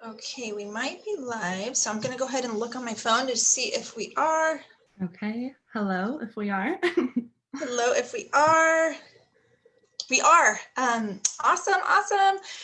Okay, we might be live, so I'm going to go ahead and look on my phone to see if we are. Okay, hello, if we are. Hello, if we are. We are. Awesome.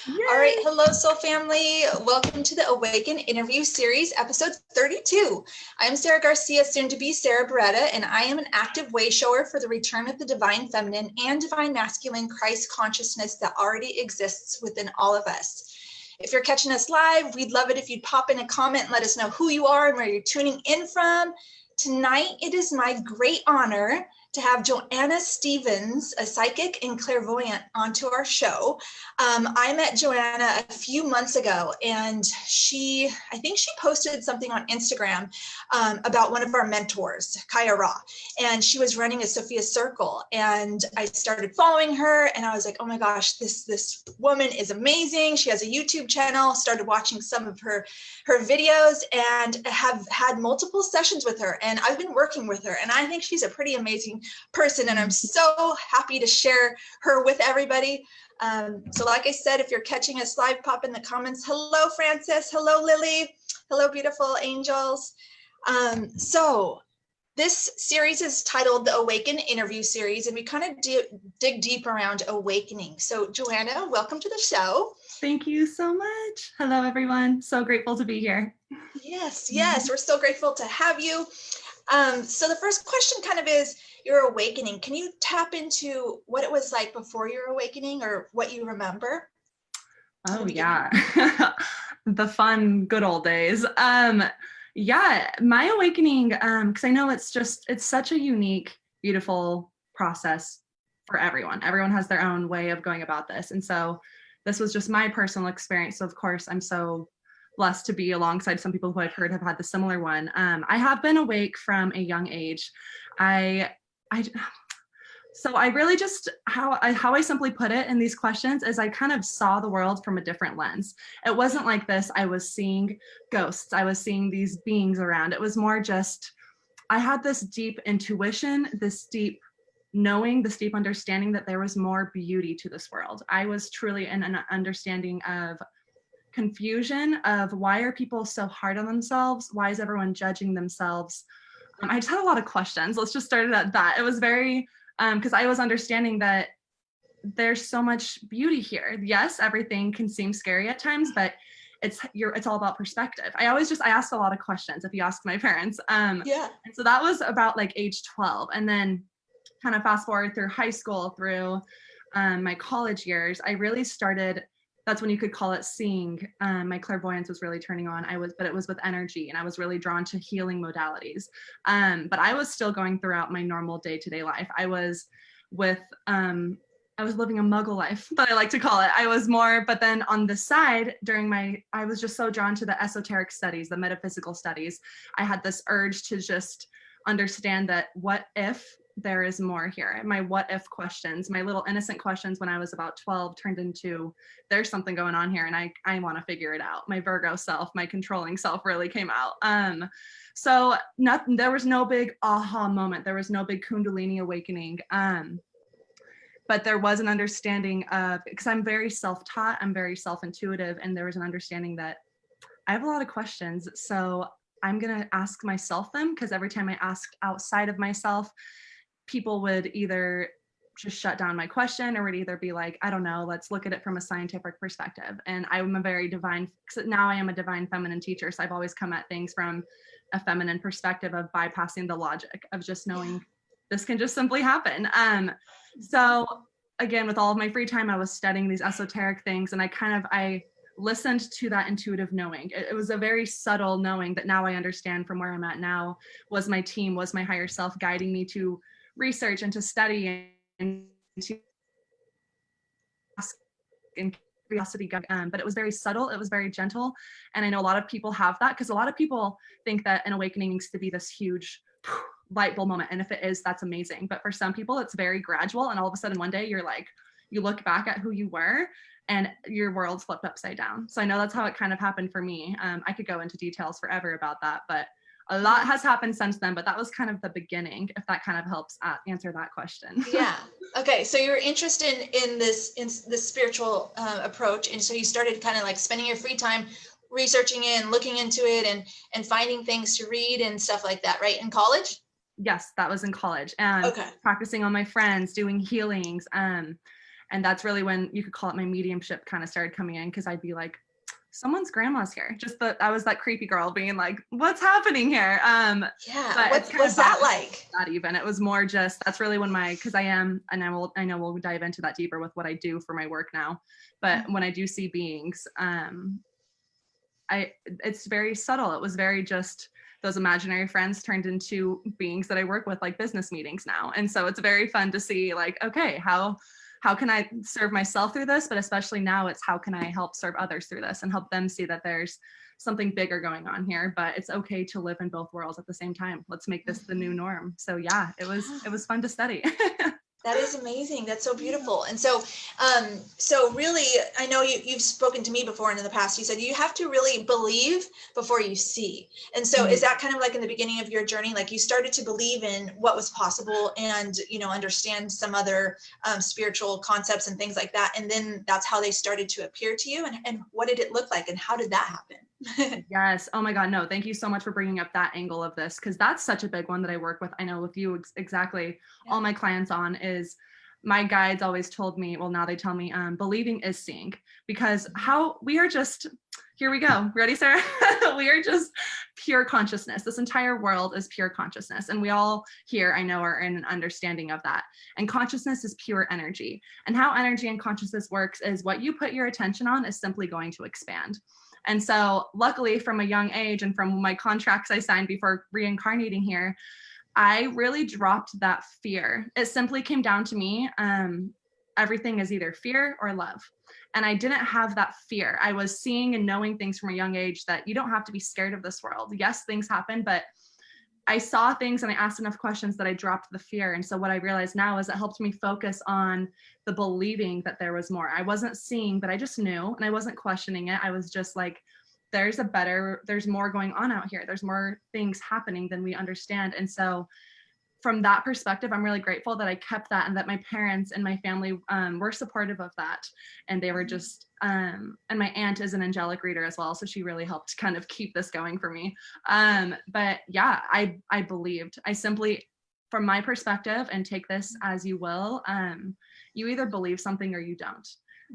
Yay! All right. Hello, Soul Family. Welcome to the Awaken interview series, episode 32. I'm Sarah Garcia, soon to be Sarah Beretta, and I am an active way shower for the return of the divine feminine and divine masculine Christ consciousness that already exists within all of us. If you're catching us live, we'd love it if you'd pop in a comment and let us know who you are and where you're tuning in from. Tonight, it is my great honor to have Joanna Stevens, a psychic and clairvoyant, onto our show. I met Joanna a few months ago, and I think she posted something on Instagram about one of our mentors, Kaya Ra, and she was running a Sophia Circle, and I started following her, and I was like, oh my gosh, this woman is amazing. She has a YouTube channel, started watching some of her videos, and have had multiple sessions with her, and I've been working with her, and I think she's a pretty amazing person, and I'm so happy to share her with everybody. So like I said, if you're catching us live, pop in the comments. Hello, Francis. Hello, Lily. Hello, beautiful angels. So this series is titled the Awaken Interview Series, and we kind of dig deep around awakening. So Joanna, welcome to the show. Thank you so much. Hello, everyone. So grateful to be here. Yes, we're so grateful to have you. So the first question kind of is your awakening. Can you tap into what it was like before your awakening, or what you remember? Oh yeah, the fun, good old days. Yeah, my awakening, because I know it's such a unique, beautiful process for everyone. Everyone has their own way of going about this. And so this was just my personal experience. So of course, I'm so blessed to be alongside some people who I've heard have had the similar one. I have been awake from a young age. So I really just, how I simply put it in these questions is I kind of saw the world from a different lens. It wasn't like this, I was seeing ghosts, I was seeing these beings around. It was more just, I had this deep intuition, this deep knowing, this deep understanding that there was more beauty to this world. I was truly in an understanding of confusion of why are people so hard on themselves? Why is everyone judging themselves? I just had a lot of questions. Let's just start it at that. It was very, because I was understanding that there's so much beauty here. Yes, everything can seem scary at times, but it's all about perspective. I asked a lot of questions, if you ask my parents. And so that was about like age 12. And then kind of fast forward through high school, through my college years, I really started, that's when you could call it seeing. My clairvoyance was really turning on. But it was with energy, and I was really drawn to healing modalities. But I was still going throughout my normal day-to-day life. I was living a muggle life, but I like to call it. But then on the side I was just so drawn to the esoteric studies, the metaphysical studies. I had this urge to just understand that what if there is more here. My what if questions, my little innocent questions when I was about 12 turned into there's something going on here and I want to figure it out. My Virgo self, my controlling self really came out. So there was no big aha moment. There was no big Kundalini awakening. But there was an understanding of, because I'm very self-taught, I'm very self-intuitive, and there was an understanding that I have a lot of questions. So I'm going to ask myself them, because every time I asked outside of myself, people would either just shut down my question or would either be like, I don't know, let's look at it from a scientific perspective. And I'm now I am a divine feminine teacher. So I've always come at things from a feminine perspective of bypassing the logic of just knowing this can just simply happen. So again, with all of my free time, I was studying these esoteric things, and I listened to that intuitive knowing. It was a very subtle knowing that now I understand from where I'm at now was my team, was my higher self guiding me to research and to study and to ask and curiosity. But it was very subtle, it was very gentle. And I know a lot of people have that, because a lot of people think that an awakening needs to be this huge light bulb moment. And if it is, that's amazing. But for some people, it's very gradual. And all of a sudden one day you're like, you look back at who you were and your world's flipped upside down. So I know that's how it kind of happened for me. I could go into details forever about that, but a lot has happened since then, but that was kind of the beginning, if that kind of helps answer that question. Yeah. Okay. So you were interested in this spiritual approach. And so you started kind of like spending your free time researching it and looking into it and finding things to read and stuff like that, right? In college? Yes, that was in college, and Okay. practicing on my friends, doing healings. And that's really when you could call it my mediumship kind of started coming in, because I'd be like, someone's grandma's here. Just that I was that creepy girl being like, what's happening here? Yeah. But What's that like? not even. It was more just, that's really when because I am, and I know we'll dive into that deeper with what I do for my work now. But when I do see beings, it's very subtle. It was very just those imaginary friends turned into beings that I work with, like business meetings now. And so it's very fun to see, like, okay, how can I serve myself through this? But especially now, it's how can I help serve others through this and help them see that there's something bigger going on here, but it's okay to live in both worlds at the same time. Let's make this the new norm. So yeah, it was fun to study. That is amazing. That's so beautiful. And so, so really, I know you've spoken to me before and in the past, you said you have to really believe before you see. And so is that kind of like in the beginning of your journey, like you started to believe in what was possible and, you know, understand some other spiritual concepts and things like that. And then that's how they started to appear to you. And what did it look like and how did that happen? Yes. Oh my God. No, thank you so much for bringing up that angle of this, because that's such a big one that I work with. I know with you exactly. Yeah. All my clients on is my guides always told me, well, now they tell me, believing is seeing, because how we are just, here we go. Ready, Sarah? We are just pure consciousness. This entire world is pure consciousness. And we all here, I know, are in an understanding of that. And consciousness is pure energy. And how energy and consciousness works is what you put your attention on is simply going to expand. And so luckily from a young age and from my contracts I signed before reincarnating here, I really dropped that fear. It simply came down to me. Everything is either fear or love. And I didn't have that fear. I was seeing and knowing things from a young age that you don't have to be scared of this world. Yes, things happen, but I saw things and I asked enough questions that I dropped the fear. And so what I realize now is it helped me focus on the believing that there was more. I wasn't seeing, but I just knew, and I wasn't questioning it. I was just like, there's more going on out here. There's more things happening than we understand. And so from that perspective, I'm really grateful that I kept that and that my parents and my family were supportive of that. And they were just, and my aunt is an angelic reader as well. So she really helped kind of keep this going for me. But yeah, I believed. I simply, from my perspective, and take this as you will, you either believe something or you don't.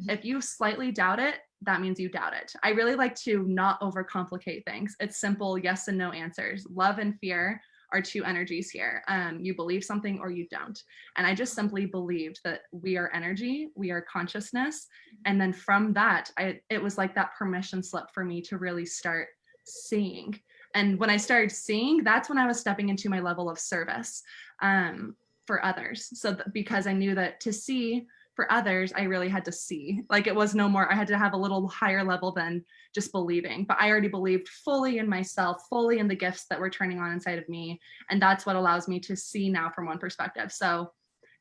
If you slightly doubt it, that means you doubt it. I really like to not overcomplicate things. It's simple yes and no answers. Love and fear are two energies here. You believe something or you don't. And I just simply believed that we are energy, we are consciousness. And then from that, it was like that permission slip for me to really start seeing. And when I started seeing, that's when I was stepping into my level of service for others. So because I knew that to see for others, I really had to see. Like it was no more, I had to have a little higher level than just believing. But I already believed fully in myself, fully in the gifts that were turning on inside of me. And that's what allows me to see now from one perspective. So,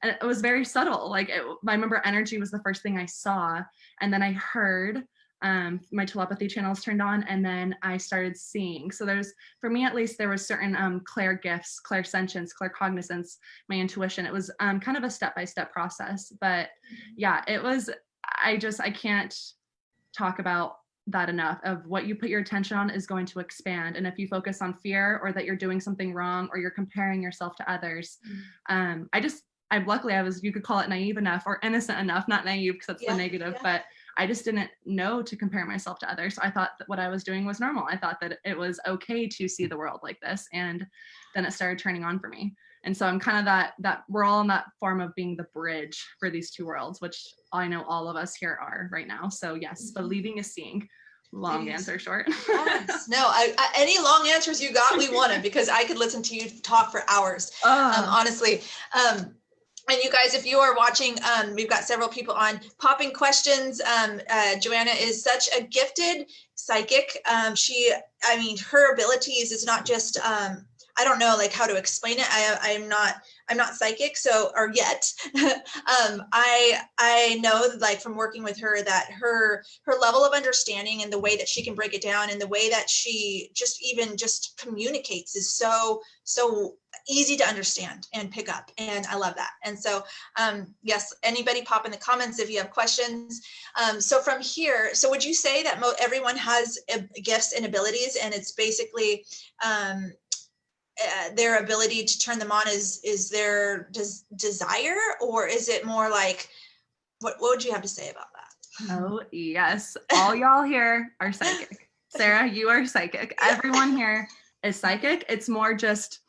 and it was very subtle. Like I remember energy was the first thing I saw. And then I heard my telepathy channels turned on, and then I started seeing. So for me at least, there was certain clair gifts, clairsentience, claircognizance, my intuition. It was kind of a step-by-step process. But yeah, it was, I can't talk about that enough. Of what you put your attention on is going to expand. And if you focus on fear or that you're doing something wrong or you're comparing yourself to others, luckily you could call it naive enough or innocent enough, not naive because that's the negative, but I just didn't know to compare myself to others. I thought that what I was doing was normal. I thought that it was okay to see the world like this. And then it started turning on for me. And so I'm kind of that we're all in that form of being the bridge for these two worlds, which I know all of us here are right now. So yes, believing is seeing. Long answer short. Yes. No, any long answers you got, we want it, because I could listen to you talk for hours, honestly. And you guys, if you are watching, we've got several people on popping questions. Joanna is such a gifted psychic. Her abilities is not just, I don't know like how to explain it. I'm not psychic, or yet. I know like from working with her that her level of understanding and the way that she can break it down and the way that she just communicates is so easy to understand and pick up. And I love that. And so, yes, anybody pop in the comments if you have questions. So from here, so would you say that everyone has gifts and abilities, and it's basically their ability to turn them on is their desire, or is it more like, what would you have to say about that? Oh, yes. All y'all here are psychic. Sarah, you are psychic. Everyone here is psychic. It's more just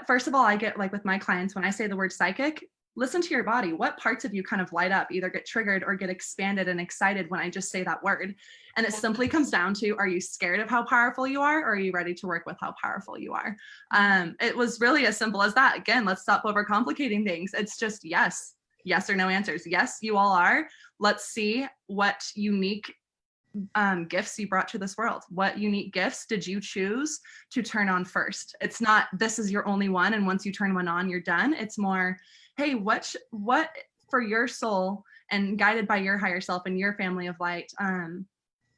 first of all, I get like with my clients, when I say the word psychic, listen to your body. What parts of you kind of light up, either get triggered or get expanded and excited when I just say that word? And it simply comes down to, are you scared of how powerful you are? Or are you ready to work with how powerful you are? It was really as simple as that. Again, let's stop overcomplicating things. It's just yes or no answers. Yes, you all are. Let's see what unique gifts you brought to this world. What unique gifts did you choose to turn on first? It's not, this is your only one, and once you turn one on, you're done. It's more, hey, what for your soul and guided by your higher self and your family of light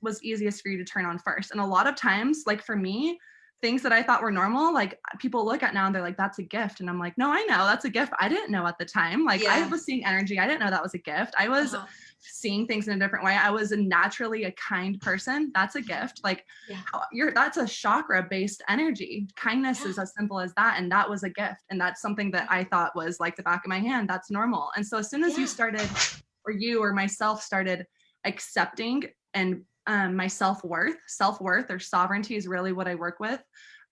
was easiest for you to turn on first? And a lot of times, like for me, things that I thought were normal, like people look at now and they're like, that's a gift. And I'm like, no, I know that's a gift. I didn't know at the time. Like I was seeing energy. I didn't know that was a gift. I was seeing things in a different way. I was naturally a kind person. That's a gift. Like that's a chakra based energy. Kindness is as simple as that. And that was a gift. And that's something that I thought was like the back of my hand. That's normal. And so as soon as you started, or you or myself started accepting and my self-worth or sovereignty is really what I work with.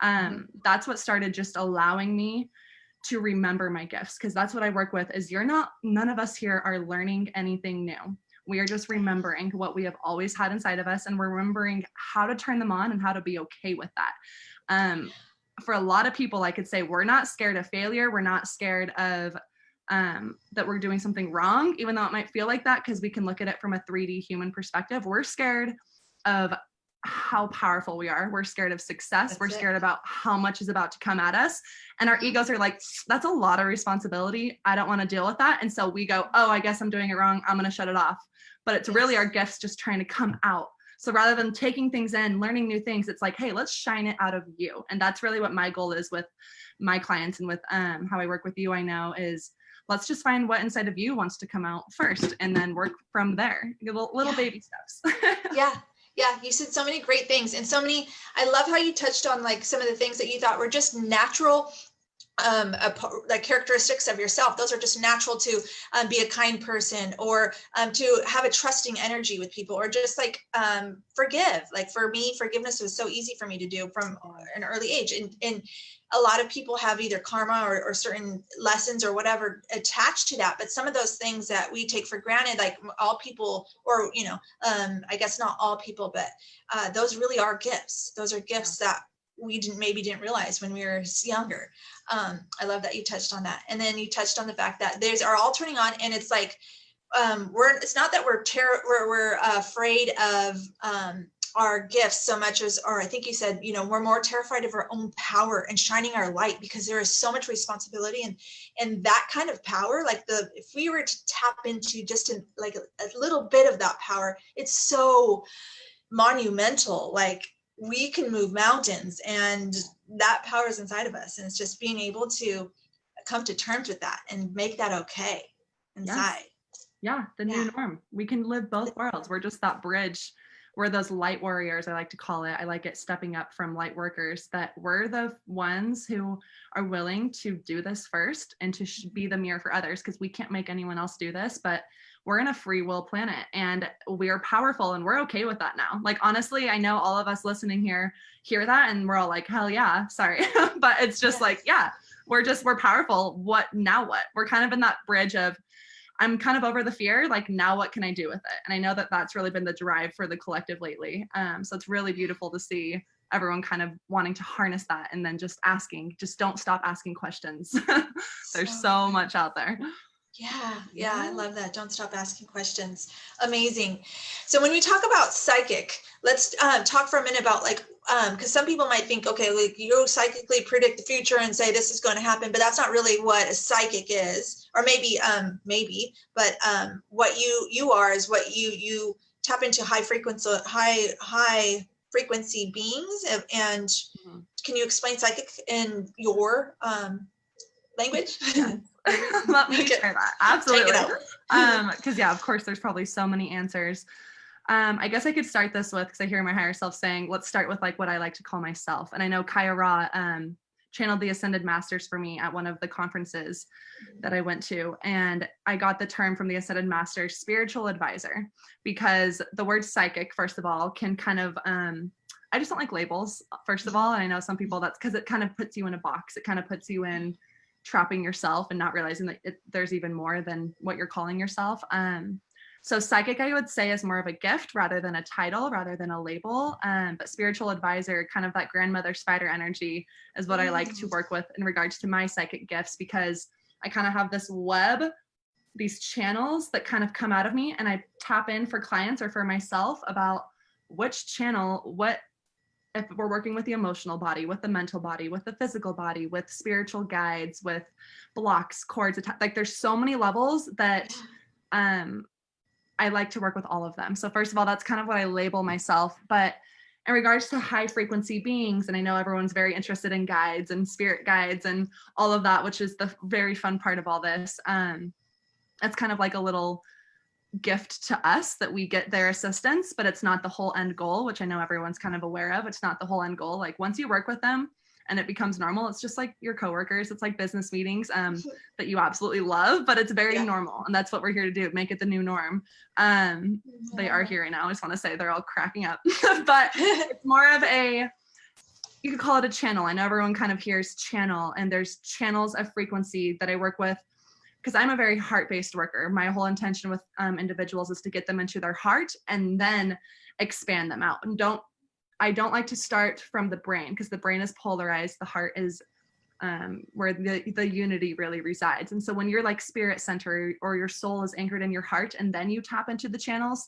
That's what started just allowing me to remember my gifts, because that's what I work with. Is none of us here are learning anything new. We are just remembering what we have always had inside of us, and we're remembering how to turn them on and how to be okay with that. For a lot of people, I could say we're not scared of failure. We're not scared of that we're doing something wrong, even though it might feel like that, because we can look at it from a 3D human perspective. We're scared of how powerful we are. We're scared of success. We're scared about how much is about to come at us. And our egos are like, that's a lot of responsibility. I don't want to deal with that. And so we go, oh, I guess I'm doing it wrong. I'm going to shut it off. But it's really our gifts just trying to come out. So rather than taking things in, learning new things, it's like, hey, let's shine it out of you. And that's really what my goal is with my clients, and with how I work with you, I know, is let's just find what inside of you wants to come out first, and then work from there. Little baby steps. Yeah, you said so many great things, and I love how you touched on like some of the things that you thought were just natural, like characteristics of yourself. Those are just natural to be a kind person, or to have a trusting energy with people, or just like forgive. Like for me, forgiveness was so easy for me to do from an early age. And a lot of people have either karma or certain lessons or whatever attached to that. But some of those things that we take for granted, like all people, or, I guess not all people, but those really are gifts. Those are gifts that we didn't realize when we were younger. I love that you touched on that. And then you touched on the fact that these are all turning on, and it's like, it's not that we're afraid of our gifts so much as, or I think you said, we're more terrified of our own power and shining our light, because there is so much responsibility and that kind of power. Like if we were to tap into just a little bit of that power, it's so monumental. Like we can move mountains, and that power is inside of us. And it's just being able to come to terms with that and make that okay inside. Yeah, the new norm. We can live both worlds. We're just that bridge. We're those light warriors, I like to call it. I like it stepping up from light workers, that we're the ones who are willing to do this first and to be the mirror for others, because we can't make anyone else do this, but we're in a free will planet, and we're powerful, and we're okay with that now. Like, honestly, I know all of us listening here hear that and we're all like, hell yeah, sorry. But it's just like, we're powerful. What now? What? We're kind of in that bridge of, I'm kind of over the fear. Like, now what can I do with it? And I know that that's really been the drive for the collective lately. So it's really beautiful to see everyone kind of wanting to harness that, and then just don't stop asking questions. There's so much out there. Yeah, I love that. Don't stop asking questions. Amazing. So when we talk about psychic, let's talk for a minute about because some people might think, okay, like you psychically predict the future and say this is going to happen, but that's not really what a psychic is. Or maybe, but what you are is what you tap into high frequency beings, and can you explain psychic in your language? Yeah. Let me share that. Absolutely. Because yeah, of course, there's probably so many answers. I guess I could start this with, because I hear my higher self saying, let's start with like what I like to call myself. And I know Kaya Ra channeled the Ascended Masters for me at one of the conferences that I went to. And I got the term from the Ascended Masters, spiritual advisor, because the word psychic, first of all, can kind of, I just don't like labels, first of all. And I know some people, that's because it kind of puts you in a box. It kind of puts you in trapping yourself and not realizing that there's even more than what you're calling yourself. So psychic, I would say, is more of a gift rather than a title, rather than a label. But spiritual advisor, kind of that grandmother spider energy, is what I like to work with in regards to my psychic gifts, because I kind of have this web, these channels that kind of come out of me, and I tap in for clients or for myself about which channel, if we're working with the emotional body, with the mental body, with the physical body, with spiritual guides, with blocks, cords, like there's so many levels that I like to work with all of them. So first of all, that's kind of what I label myself. But in regards to high frequency beings, and I know everyone's very interested in guides and spirit guides and all of that, which is the very fun part of all this. It's kind of like a little gift to us that we get their assistance, but it's not the whole end goal, which I know everyone's kind of aware of. It's not the whole end goal. Like once you work with them and it becomes normal, it's just like your coworkers. It's like business meetings that you absolutely love, but it's very normal. And that's what we're here to do, make it the new norm. They are here right now. I just want to say they're all cracking up, but it's more of you could call it a channel. I know everyone kind of hears channel, and there's channels of frequency that I work with, because I'm a very heart-based worker. My whole intention with individuals is to get them into their heart and then expand them out. And I don't like to start from the brain, because the brain is polarized. The heart is where the unity really resides. And so when you're like spirit center, or your soul is anchored in your heart, and then you tap into the channels,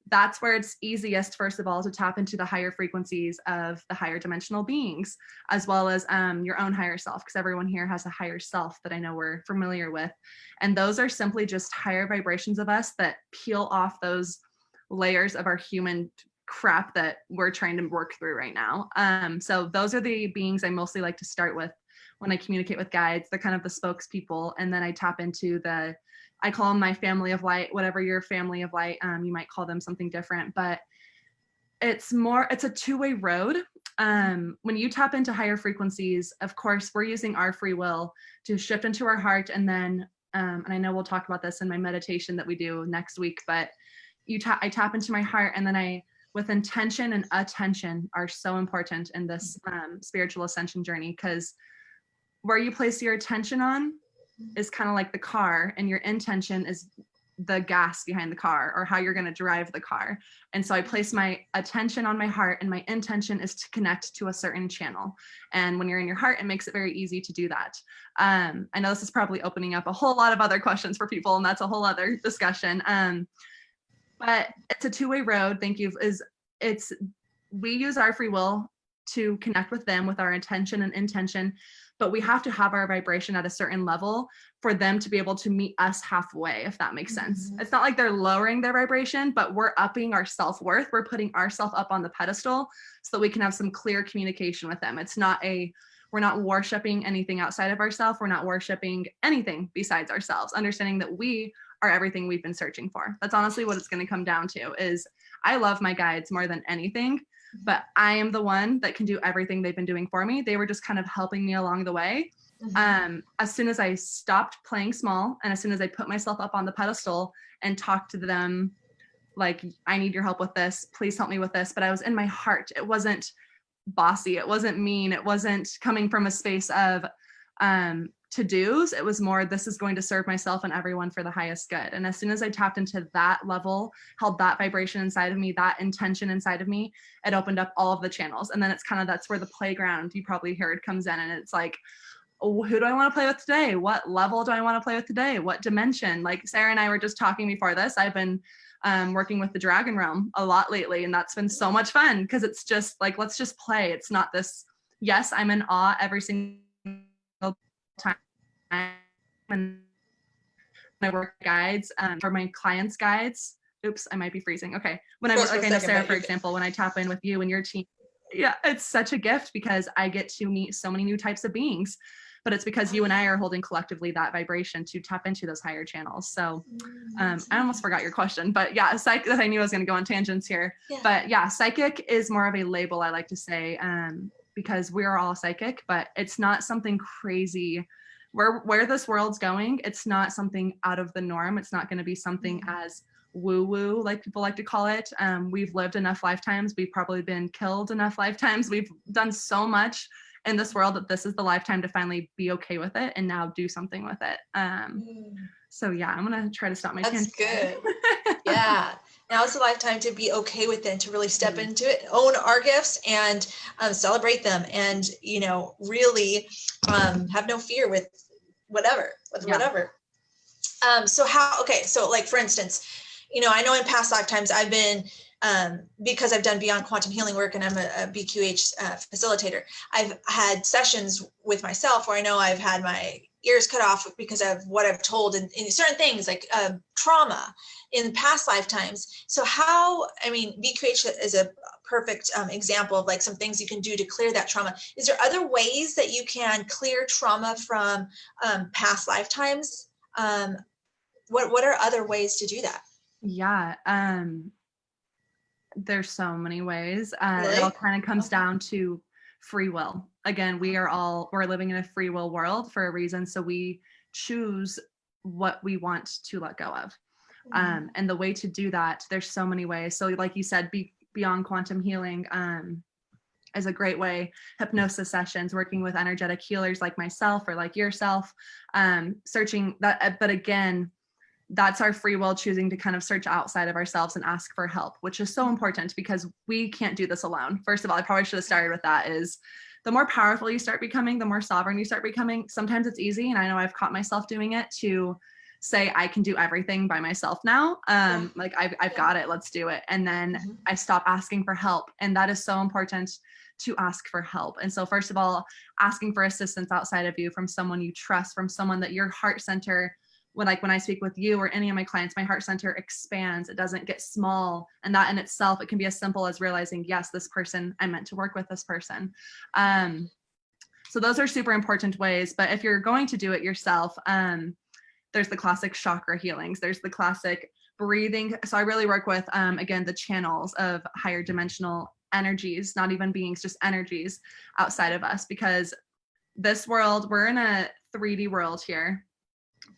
that's where it's easiest, first of all, to tap into the higher frequencies of the higher dimensional beings, as well as your own higher self, because everyone here has a higher self that I know we're familiar with. And those are simply just higher vibrations of us that peel off those layers of our human crap that we're trying to work through right now. So those are the beings I mostly like to start with when I communicate with guides. They're kind of the spokespeople. And then I tap into I call them my family of light, whatever your family of light, you might call them something different, but it's a two-way road. When you tap into higher frequencies, of course, we're using our free will to shift into our heart. And then, and I know we'll talk about this in my meditation that we do next week, but I tap into my heart, and then with intention and attention are so important in this spiritual ascension journey, because where you place your attention on is kind of like the car, and your intention is the gas behind the car, or how you're going to drive the car. And so I place my attention on my heart, and my intention is to connect to a certain channel. And when you're in your heart, it makes it very easy to do that. I know this is probably opening up a whole lot of other questions for people, and that's a whole other discussion. But it's a two-way road. Thank you. We use our free will to connect with them with our intention and intention, but we have to have our vibration at a certain level for them to be able to meet us halfway, if that makes sense. It's not like they're lowering their vibration, but we're upping our self-worth. We're putting ourselves up on the pedestal so that we can have some clear communication with them. We're not worshiping anything outside of ourselves. We're not worshiping anything besides ourselves, understanding that we are everything we've been searching for. That's honestly what it's going to come down to. Is I love my guides more than anything, but I am the one that can do everything they've been doing for me. They were just kind of helping me along the way. As soon as I stopped playing small, and as soon as I put myself up on the pedestal and talked to them like, I need your help with this, please help me with this. But I was in my heart. It wasn't bossy. It wasn't mean. It wasn't coming from a space of to-dos. It was more, this is going to serve myself and everyone for the highest good. And as soon as I tapped into that level, held that vibration inside of me, that intention inside of me, it opened up all of the channels. And then it's kind of, that's where the playground you probably heard comes in. And it's like, oh, who do I want to play with today? What level do I want to play with today? What dimension? Like Sarah and I were just talking before this. I've been working with the Dragon Realm a lot lately, and that's been so much fun, because it's just like, let's just play. It's not this, yes, I'm in awe every single time when I work guides for my clients' guides. Oops, I might be freezing. Okay. When I work, like I know Sarah, for example, when I tap in with you and your team, Yeah, it's such a gift because I get to meet so many new types of beings, but it's because you and I are holding collectively that vibration to tap into those higher channels. So I almost forgot your question, but yeah, that I knew I was going to go on tangents here. Yeah. But yeah, psychic is more of a label, I like to say, because we're all psychic, but it's not something crazy. Where this world's going, it's not something out of the norm. It's not going to be something as woo-woo, like people like to call it. We've lived enough lifetimes. We've probably been killed enough lifetimes. We've done so much in this world that this is the lifetime to finally be okay with it and now do something with it. So yeah, I'm gonna try to stop my That's tangent. good. Yeah. Now it's a lifetime to be okay with it and to really step into it, own our gifts and celebrate them, and really have no fear with whatever. So like for instance, I know in past lifetimes I've been because I've done beyond quantum healing work and I'm a BQH facilitator, I've had sessions with myself where I know I've had my ears cut off because of what I've told in certain things like trauma in past lifetimes. So BQH is a perfect example of like some things you can do to clear that trauma. Is there other ways that you can clear trauma from past lifetimes? What are other ways to do that? Yeah, there's so many ways. Really? It all kind of comes down to free will. Again, we're living in a free will world for a reason. So we choose what we want to let go of. And the way to do that, there's so many ways. So like you said, beyond quantum healing is a great way. Hypnosis sessions, working with energetic healers like myself or like yourself, searching that. But again, that's our free will choosing to kind of search outside of ourselves and ask for help, which is so important because we can't do this alone. First of all, I probably should have started with that is the more powerful you start becoming, the more sovereign you start becoming. Sometimes it's easy, and I know I've caught myself doing it, to say I can do everything by myself now. Like I've got it, let's do it. And then I stop asking for help. And that is so important, to ask for help. And so first of all, asking for assistance outside of you from someone you trust, from someone that your heart center, when I speak with you or any of my clients, my heart center expands. It doesn't get small. And that in itself, it can be as simple as realizing, yes, this person, I'm meant to work with this person. So those are super important ways. But if you're going to do it yourself, there's the classic chakra healings. There's the classic breathing. So I really work with, again, the channels of higher dimensional energies, not even beings, just energies outside of us, because this world, we're in a 3D world here,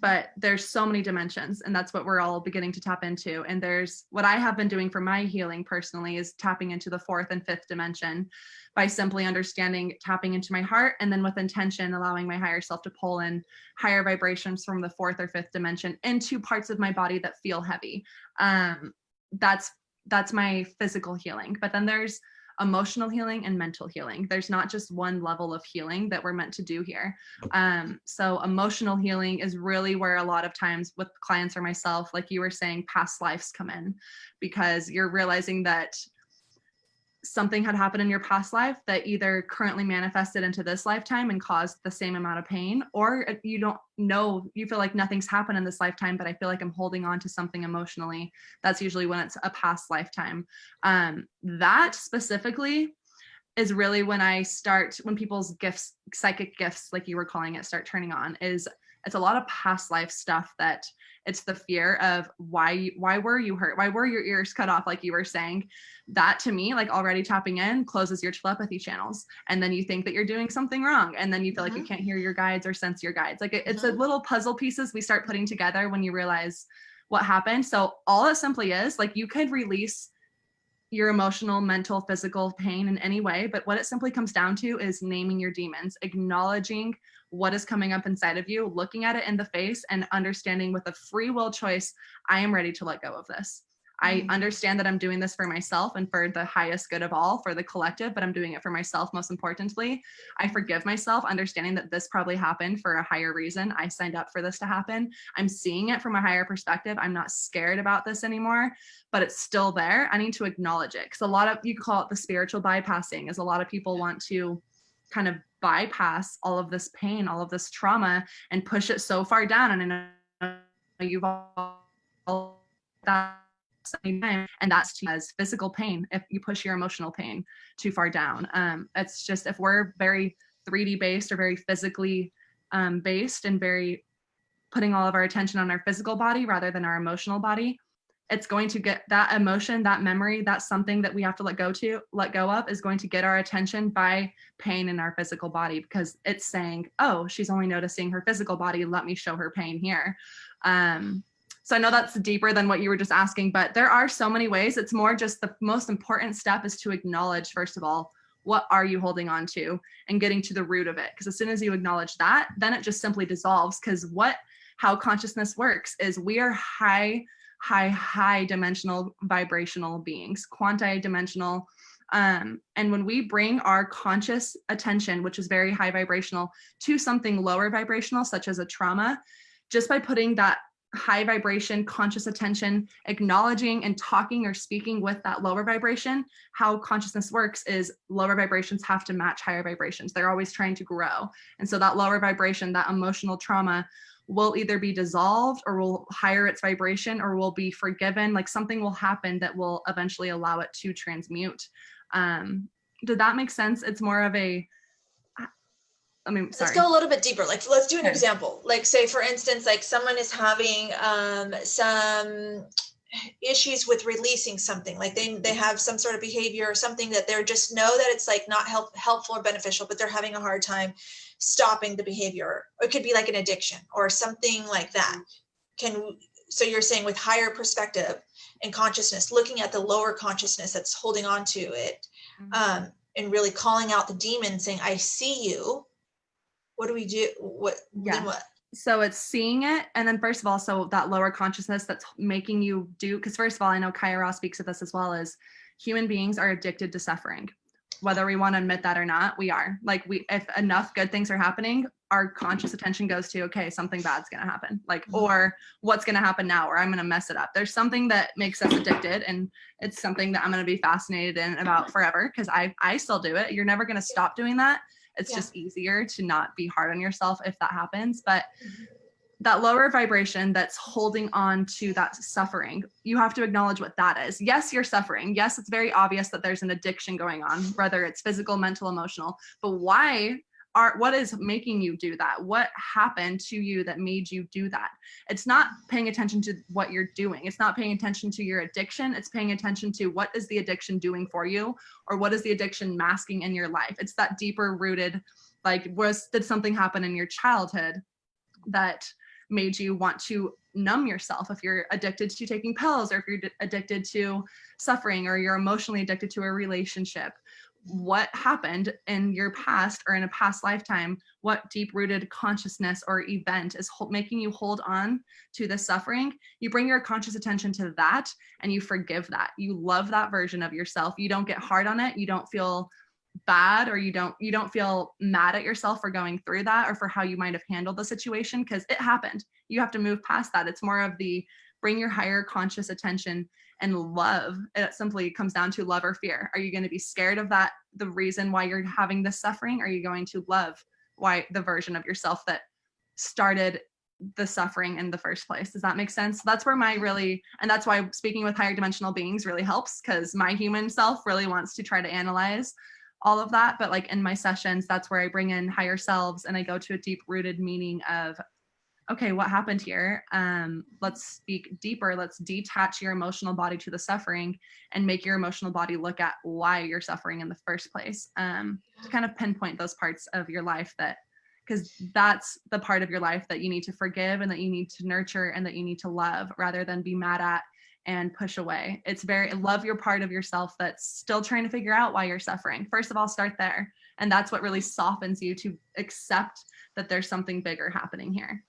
but there's so many dimensions, and that's what we're all beginning to tap into. And there's what I have been doing for my healing personally is tapping into the 4th and 5th dimension by simply understanding, tapping into my heart, and then with intention, allowing my higher self to pull in higher vibrations from the 4th or 5th dimension into parts of my body that feel heavy. That's my physical healing. But then there's emotional healing and mental healing. There's not just one level of healing that we're meant to do here. So emotional healing is really where a lot of times with clients or myself, like you were saying, past lives come in, because you're realizing that something had happened in your past life that either currently manifested into this lifetime and caused the same amount of pain, or you don't know, you feel like nothing's happened in this lifetime, but I feel like I'm holding on to something emotionally. That's usually when it's a past lifetime. That specifically is really when people's gifts, psychic gifts, like you were calling it, start turning on. It's a lot of past life stuff that it's the fear of why were you hurt? Why were your ears cut off? Like you were saying, that to me, like already tapping in closes your telepathy channels. And then you think that you're doing something wrong. And then you feel like you can't hear your guides or sense your guides. Like it's a little puzzle pieces we start putting together when you realize what happened. So all it simply is, like, you could release your emotional, mental, physical pain in any way, but what it simply comes down to is naming your demons, acknowledging what is coming up inside of you, looking at it in the face, and understanding with a free will choice, I am ready to let go of this. I understand that I'm doing this for myself and for the highest good of all, for the collective, but I'm doing it for myself most importantly. I forgive myself, understanding that this probably happened for a higher reason. I signed up for this to happen. I'm seeing it from a higher perspective. I'm not scared about this anymore, but it's still there. I need to acknowledge it. Because a lot of, you call it the spiritual bypassing, is a lot of people want to kind of bypass all of this pain, all of this trauma, and push it so far down. And I know you've all that and that's as physical pain if you push your emotional pain too far down. It's just, if we're very 3D based or very physically based and very putting all of our attention on our physical body rather than our emotional body, it's going to get that emotion, that memory, that's something that we have to let go of, is going to get our attention by pain in our physical body, because it's saying, oh, she's only noticing her physical body, let me show her pain here. So I know that's deeper than what you were just asking, but there are so many ways. It's more just the most important step is to acknowledge, first of all, what are you holding on to, and getting to the root of it. Because as soon as you acknowledge that, then it just simply dissolves. Because how consciousness works is we are high dimensional vibrational beings, quanti-dimensional. And when we bring our conscious attention, which is very high vibrational, to something lower vibrational, such as a trauma, just by putting that high vibration conscious attention, acknowledging and talking or speaking with that lower vibration, how consciousness works is lower vibrations have to match higher vibrations. They're always trying to grow. And so that lower vibration, that emotional trauma, will either be dissolved or will higher its vibration or will be forgiven. Like something will happen that will eventually allow it to transmute. Did that make sense? It's more of a, sorry. Let's go a little bit deeper. Like, let's do an example. Like, say, for instance, like someone is having some issues with releasing something. Like they have some sort of behavior or something that they're just know that it's like not helpful or beneficial, but they're having a hard time stopping the behavior. Or it could be like an addiction or something like that. So you're saying with higher perspective and consciousness, looking at the lower consciousness that's holding on to it, and really calling out the demon, saying, I see you. What do we do? Then what? So it's seeing it. And then first of all, so that lower consciousness that's making you do, because first of all, I know Kaya Ross speaks of this as well, as human beings are addicted to suffering. Whether we want to admit that or not, we are. Like if enough good things are happening, our conscious attention goes to, okay, something bad's going to happen. Like, or what's going to happen now, or I'm going to mess it up. There's something that makes us addicted, and it's something that I'm going to be fascinated in about forever, because I still do it. You're never going to stop doing that. It's just easier to not be hard on yourself if that happens. But that lower vibration that's holding on to that suffering, you have to acknowledge what that is. Yes, you're suffering. Yes, it's very obvious that there's an addiction going on, whether it's physical, mental, emotional. But what is making you do that? What happened to you that made you do that? It's not paying attention to what you're doing. It's not paying attention to your addiction. It's paying attention to what is the addiction doing for you, or what is the addiction masking in your life? It's that deeper rooted, like, did something happen in your childhood that made you want to numb yourself? If you're addicted to taking pills, or if you're addicted to suffering, or you're emotionally addicted to a relationship, what happened in your past or in a past lifetime? What deep-rooted consciousness or event is making you hold on to the suffering? You bring your conscious attention to that, and you forgive that. You love that version of yourself. You don't get hard on it. You don't feel bad, or you don't feel mad at yourself for going through that, or for how you might have handled the situation, because it happened. You have to move past that. It's more of the bring your higher conscious attention and love. It simply comes down to love or fear. Are you going to be scared of that, the reason why you're having this suffering? Are you going to love the version of yourself that started the suffering in the first place? Does that make sense? That's where and that's why speaking with higher dimensional beings really helps, because my human self really wants to try to analyze all of that. But like in my sessions, that's where I bring in higher selves, and I go to a deep rooted meaning of, okay, what happened here? Let's speak deeper. Let's detach your emotional body to the suffering and make your emotional body look at why you're suffering in the first place. To kind of pinpoint those parts of your life because that's the part of your life that you need to forgive, and that you need to nurture, and that you need to love, rather than be mad at and push away. It's love your part of yourself that's still trying to figure out why you're suffering. First of all, start there. And that's what really softens you to accept that there's something bigger happening here.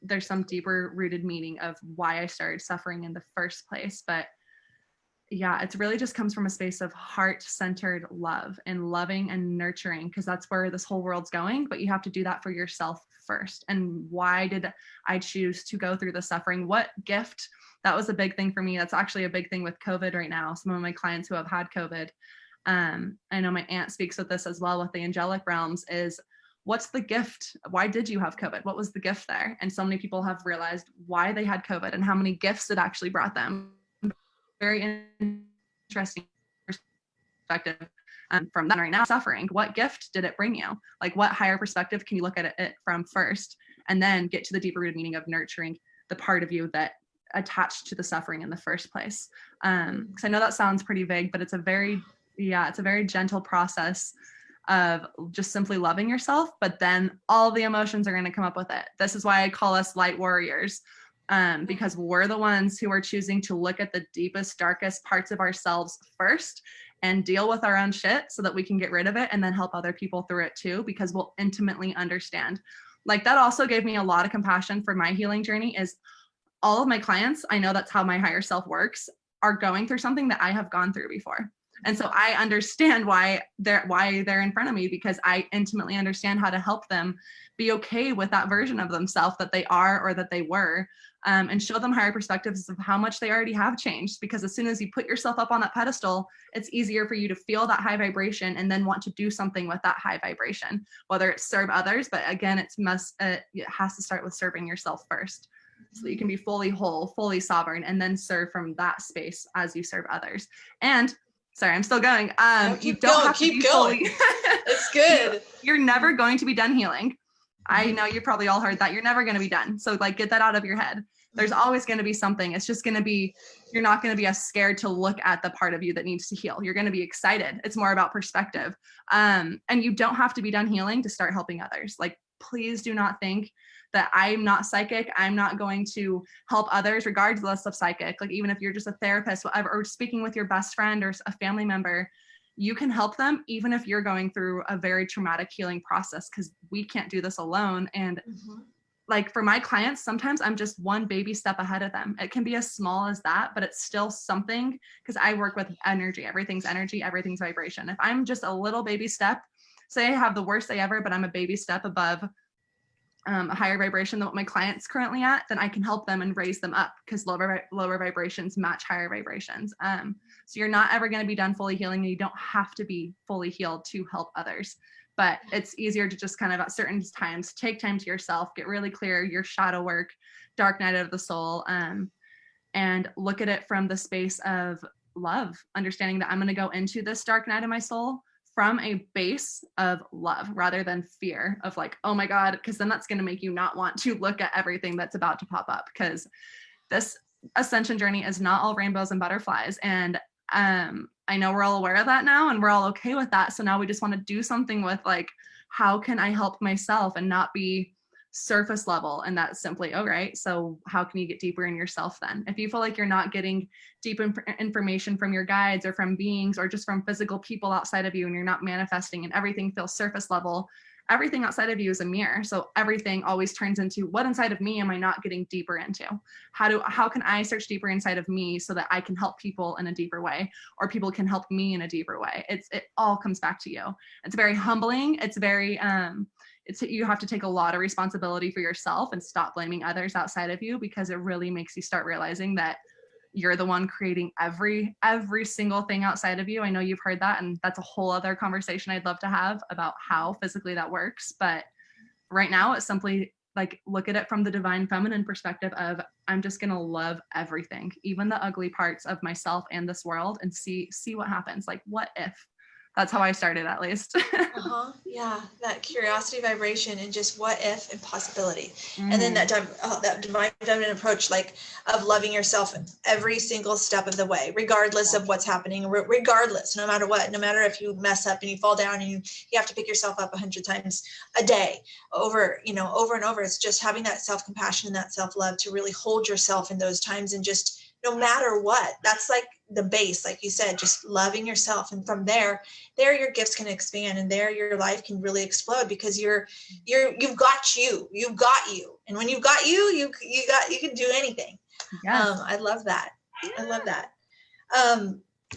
There's some deeper rooted meaning of why I started suffering in the first place. But yeah, it really just comes from a space of heart-centered love and loving and nurturing, because that's where this whole world's going. But you have to do that for yourself first. And why did I choose to go through the suffering? What gift? That was a big thing for me. That's actually a big thing with COVID right now. Some of my clients who have had COVID, I know my aunt speaks with this as well, with the angelic realms, is what's the gift? Why did you have COVID? What was the gift there? And so many people have realized why they had COVID and how many gifts it actually brought them. very interesting perspective from that right now. Suffering, what gift did it bring you? Like, what higher perspective can you look at it from first, and then get to the deeper rooted meaning of nurturing the part of you that attached to the suffering in the first place? Because I know that sounds pretty vague, but it's a very gentle process of just simply loving yourself, but then all the emotions are going to come up with it. This is why I call us light warriors, because we're the ones who are choosing to look at the deepest, darkest parts of ourselves first and deal with our own shit so that we can get rid of it and then help other people through it too, because we'll intimately understand. Like, that also gave me a lot of compassion for my healing journey. Is all of my clients, I know that's how my higher self works, are going through something that I have gone through before. And so I understand why they're in front of me, because I intimately understand how to help them be okay with that version of themselves that they are or that they were, and show them higher perspectives of how much they already have changed. Because as soon as you put yourself up on that pedestal, it's easier for you to feel that high vibration and then want to do something with that high vibration, whether it's serve others. But again, it has to start with serving yourself first, so that you can be fully whole, fully sovereign, and then serve from that space as you serve others. And sorry, I'm still going. You don't have to be fully. It's good. You're never going to be done healing. I know you've probably all heard that. You're never going to be done. So like, get that out of your head. There's always going to be something. It's just going to be, you're not going to be as scared to look at the part of you that needs to heal. You're going to be excited. It's more about perspective. And you don't have to be done healing to start helping others. Like, please do not think that I'm not psychic, I'm not going to help others regardless of psychic. Like, even if you're just a therapist, whatever, or speaking with your best friend or a family member, you can help them even if you're going through a very traumatic healing process, because we can't do this alone. And like, for my clients, sometimes I'm just one baby step ahead of them. It can be as small as that, but it's still something, because I work with energy, everything's vibration. If I'm just a little baby step, say I have the worst day ever, but I'm a baby step above a higher vibration than what my client's currently at, then I can help them and raise them up, because lower vibrations match higher vibrations. So you're not ever going to be done fully healing, and you don't have to be fully healed to help others. But it's easier to just kind of at certain times take time to yourself, get really clear, your shadow work, dark night of the soul, and look at it from the space of love, understanding that I'm going to go into this dark night of my soul from a base of love rather than fear of like, oh my God, because then that's going to make you not want to look at everything that's about to pop up, because this ascension journey is not all rainbows and butterflies. And I know we're all aware of that now, and we're all okay with that. So now we just want to do something with like, how can I help myself and not be surface level? And that's simply, all right, so how can you get deeper in yourself then? If you feel like you're not getting deep information from your guides or from beings or just from physical people outside of you, and you're not manifesting and everything feels surface level, everything outside of you is a mirror. So everything always turns into, what inside of me am I not getting deeper into? How can I search deeper inside of me so that I can help people in a deeper way, or people can help me in a deeper way? It all comes back to you. It's very humbling. It's very, you have to take a lot of responsibility for yourself and stop blaming others outside of you, because it really makes you start realizing that you're the one creating every single thing outside of you. I know you've heard that, and that's a whole other conversation I'd love to have about how physically that works. But right now it's simply like, look at it from the divine feminine perspective of, I'm just going to love everything, even the ugly parts of myself and this world, and see what happens. Like, what if? That's how I started, at least. Yeah, that curiosity vibration and just what if and possibility. And then that divine feminine approach, like, of loving yourself every single step of the way, regardless of what's happening, regardless, no matter what, no matter if you mess up and you fall down and you have to pick yourself up 100 times a day over and over. It's just having that self-compassion and that self-love to really hold yourself in those times, and just, no matter what, that's like the base, like you said, just loving yourself. And from there your gifts can expand, and there your life can really explode, because you've got you. And when you've got you can do anything. Yes. I love that.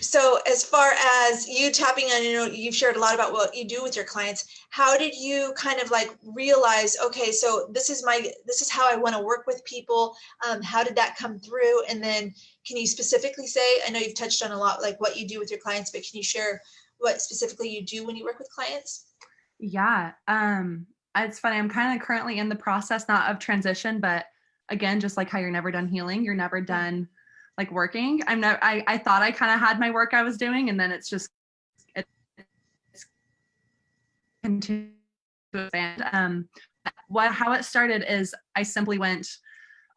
So as far as you tapping on, you've shared a lot about what you do with your clients. How did you kind of like realize, okay, so this is how I want to work with people? How did that come through? And then can you specifically say, I know you've touched on a lot, like what you do with your clients, but can you share what specifically you do when you work with clients? Yeah. It's funny. I'm kind of currently in the process, not of transition, but again, just like how you're never done healing, you're never done like working. I thought I kind of had my work I was doing, and then it's continued to expand. How it started is I simply went,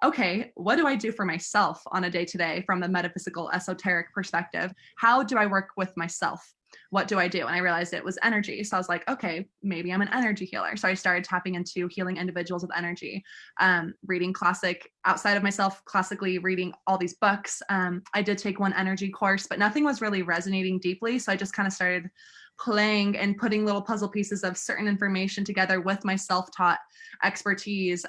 okay, what do I do for myself on a day-to-day from a metaphysical, esoteric perspective? How do I work with myself? What do I do? And I realized it was energy. So I was like, okay, maybe I'm an energy healer. So I started tapping into healing individuals with energy, reading outside of myself, classically reading all these books. I did take one energy course, but nothing was really resonating deeply. So I just kind of started playing and putting little puzzle pieces of certain information together with my self-taught expertise.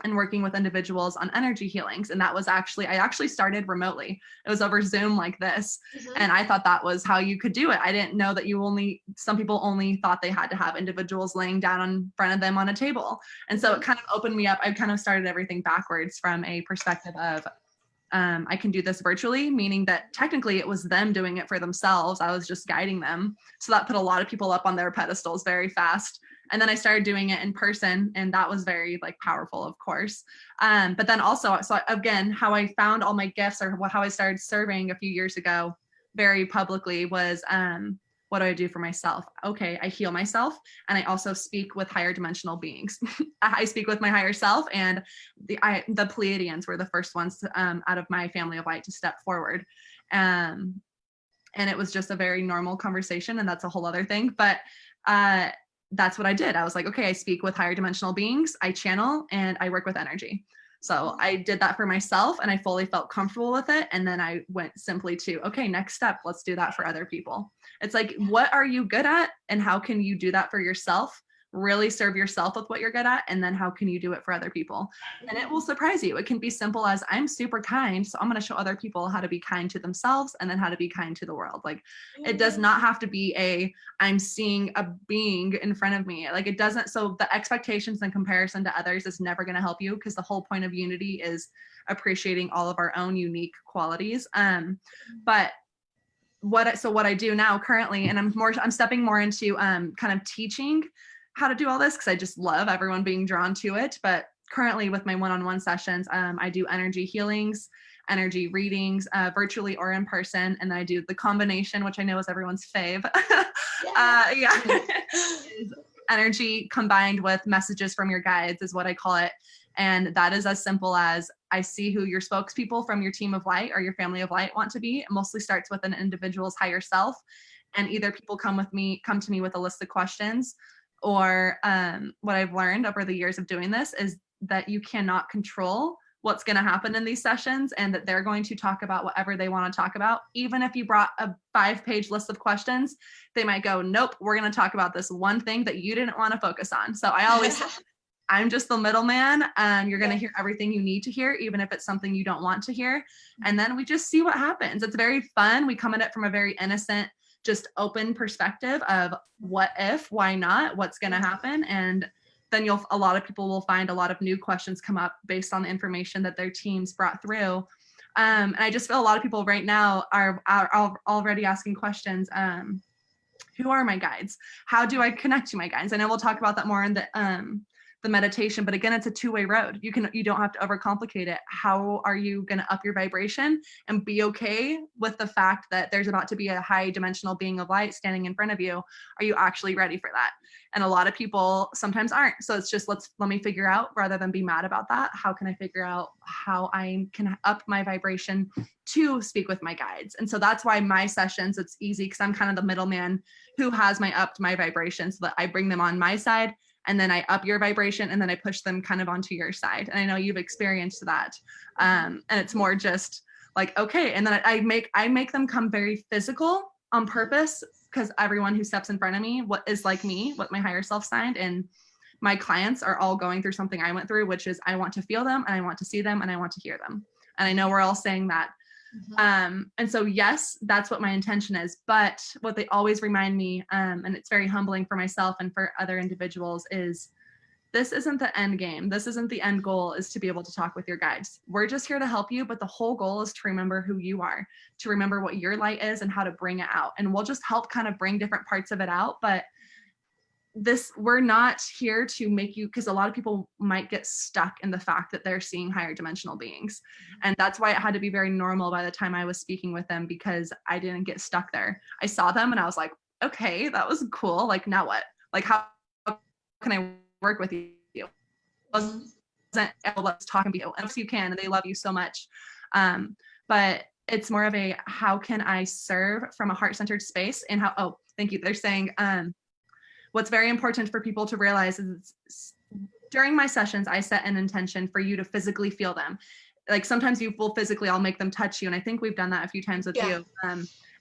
And working with individuals on energy healings. And that was I actually started remotely. It was over Zoom like this. Mm-hmm. And I thought that was how you could do it. I didn't know that some people only thought they had to have individuals laying down in front of them on a table. And so it kind of opened me up. I kind of started everything backwards from a perspective of, I can do this virtually, meaning that technically it was them doing it for themselves. I was just guiding them. So that put a lot of people up on their pedestals very fast. And then I started doing it in person, and that was very like powerful, of course. But then also, so again, how I found all my gifts, or how I started serving a few years ago very publicly, was what do I do for myself? Okay, I heal myself, and I also speak with higher dimensional beings. I speak with my higher self, and the Pleiadians were the first ones out of my family of light to step forward. And it was just a very normal conversation, and that's a whole other thing. But that's what I did. I was like, okay, I speak with higher dimensional beings, I channel, and I work with energy. So I did that for myself, and I fully felt comfortable with it. And then I went simply to, okay, next step, let's do that for other people. It's like, what are you good at? And how can you do that for yourself? Really serve yourself with what you're good at, and then how can you do it for other people? And it will surprise you. It can be simple as, I'm super kind, so I'm going to show other people how to be kind to themselves, and then how to be kind to the world. Like, it does not have to be I'm seeing a being in front of me. Like, it doesn't. So the expectations and comparison to others is never going to help you, because the whole point of unity is appreciating all of our own unique qualities. But what I do now currently, and I'm stepping more into kind of teaching how to do all this, because I just love everyone being drawn to it. But currently with my one-on-one sessions, I do energy healings, energy readings, virtually or in person. And I do the combination, which I know is everyone's fave. Energy combined with messages from your guides is what I call it. And that is as simple as, I see who your spokespeople from your team of light or your family of light want to be. It mostly starts with an individual's higher self. And either people come to me with a list of questions, or what I've learned over the years of doing this is that you cannot control what's going to happen in these sessions, and that they're going to talk about whatever they want to talk about. Even if you brought a 5-page list of questions, they might go, nope, we're going to talk about this one thing that you didn't want to focus on. So I always I'm just the middleman. You're going to hear everything you need to hear, even if it's something you don't want to hear. And then we just see what happens. It's very fun. We come at it from a very innocent, just open perspective of what if, why not, what's going to happen. And then a lot of people will find a lot of new questions come up based on the information that their teams brought through. And I just feel a lot of people right now are already asking questions. Who are my guides? How do I connect to my guides? I know we'll talk about that more in the meditation, but again, it's a two-way road. You don't have to overcomplicate it. How are you going to up your vibration and be okay with the fact that there's about to be a high dimensional being of light standing in front of you? Are you actually ready for that? And a lot of people sometimes aren't. So it's just, let me figure out, rather than be mad about that, how can I figure out how I can up my vibration to speak with my guides? And so that's why my sessions, it's easy, because I'm kind of the middleman who has upped my vibration, so that I bring them on my side, and then I up your vibration, and then I push them kind of onto your side. And I know you've experienced that. And it's more just like, okay. And then I make them come very physical on purpose, because everyone who steps in front of me, what is like me, what my higher self signed, and my clients are all going through something I went through, which is I want to feel them, and I want to see them, and I want to hear them. And I know we're all saying that. And so, yes, that's what my intention is. But what they always remind me, and it's very humbling for myself and for other individuals, is this isn't the end game. This isn't the end goal, is to be able to talk with your guides. We're just here to help you. But the whole goal is to remember who you are, to remember what your light is and how to bring it out. And we'll just help kind of bring different parts of it out. But we're not here to make you, because a lot of people might get stuck in the fact that they're seeing higher dimensional beings. And that's why it had to be very normal by the time I was speaking with them, because I didn't get stuck there. I saw them and I was like, okay, that was cool. Like, now what? Like, how can I work with you? Wasn't, oh, let's talk and be, oh, you can, and they love you so much. But it's more of a, how can I serve from a heart-centered space, and how, oh, thank you. They're saying, what's very important for people to realize is during my sessions, I set an intention for you to physically feel them. Like sometimes you will physically, I'll make them touch you. And I think we've done that a few times with you.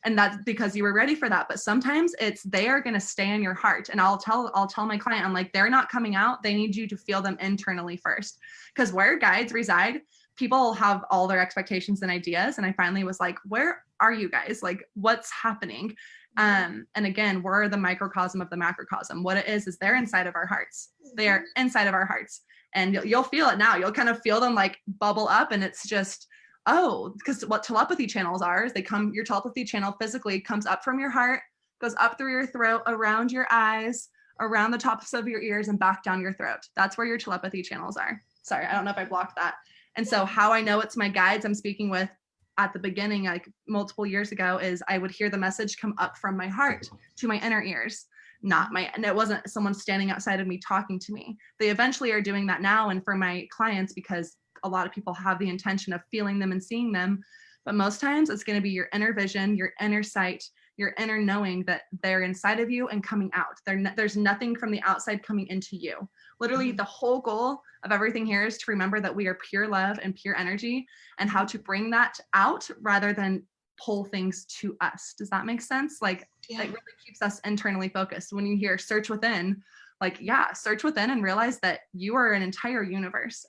And that's because you were ready for that. But sometimes it's, they are going to stay in your heart. And I'll tell my client, I'm like, they're not coming out. They need you to feel them internally first. Because where guides reside, people have all their expectations and ideas. And I finally was like, where are you guys? Like, what's happening? And again, we're the microcosm of the macrocosm. What it is they're inside of our hearts. They are inside of our hearts. And you'll feel it now. You'll kind of feel them like bubble up, and it's just, oh, because what telepathy channels are is your telepathy channel physically comes up from your heart, goes up through your throat, around your eyes, around the tops of your ears, and back down your throat. That's where your telepathy channels are. Sorry, I don't know if I blocked that. And so how I know it's my guides I'm speaking with at the beginning, like multiple years ago, is I would hear the message come up from my heart to my inner ears, and it wasn't someone standing outside of me talking to me. They eventually are doing that now. And for my clients, because a lot of people have the intention of feeling them and seeing them, but most times it's going to be your inner vision, your inner sight, your inner knowing that they're inside of you and coming out. There's nothing from the outside coming into you. Literally, the whole goal of everything here is to remember that we are pure love and pure energy, and how to bring that out rather than pull things to us. Does that make sense? Like, it really keeps us internally focused. When you hear search within, like, search within and realize that you are an entire universe.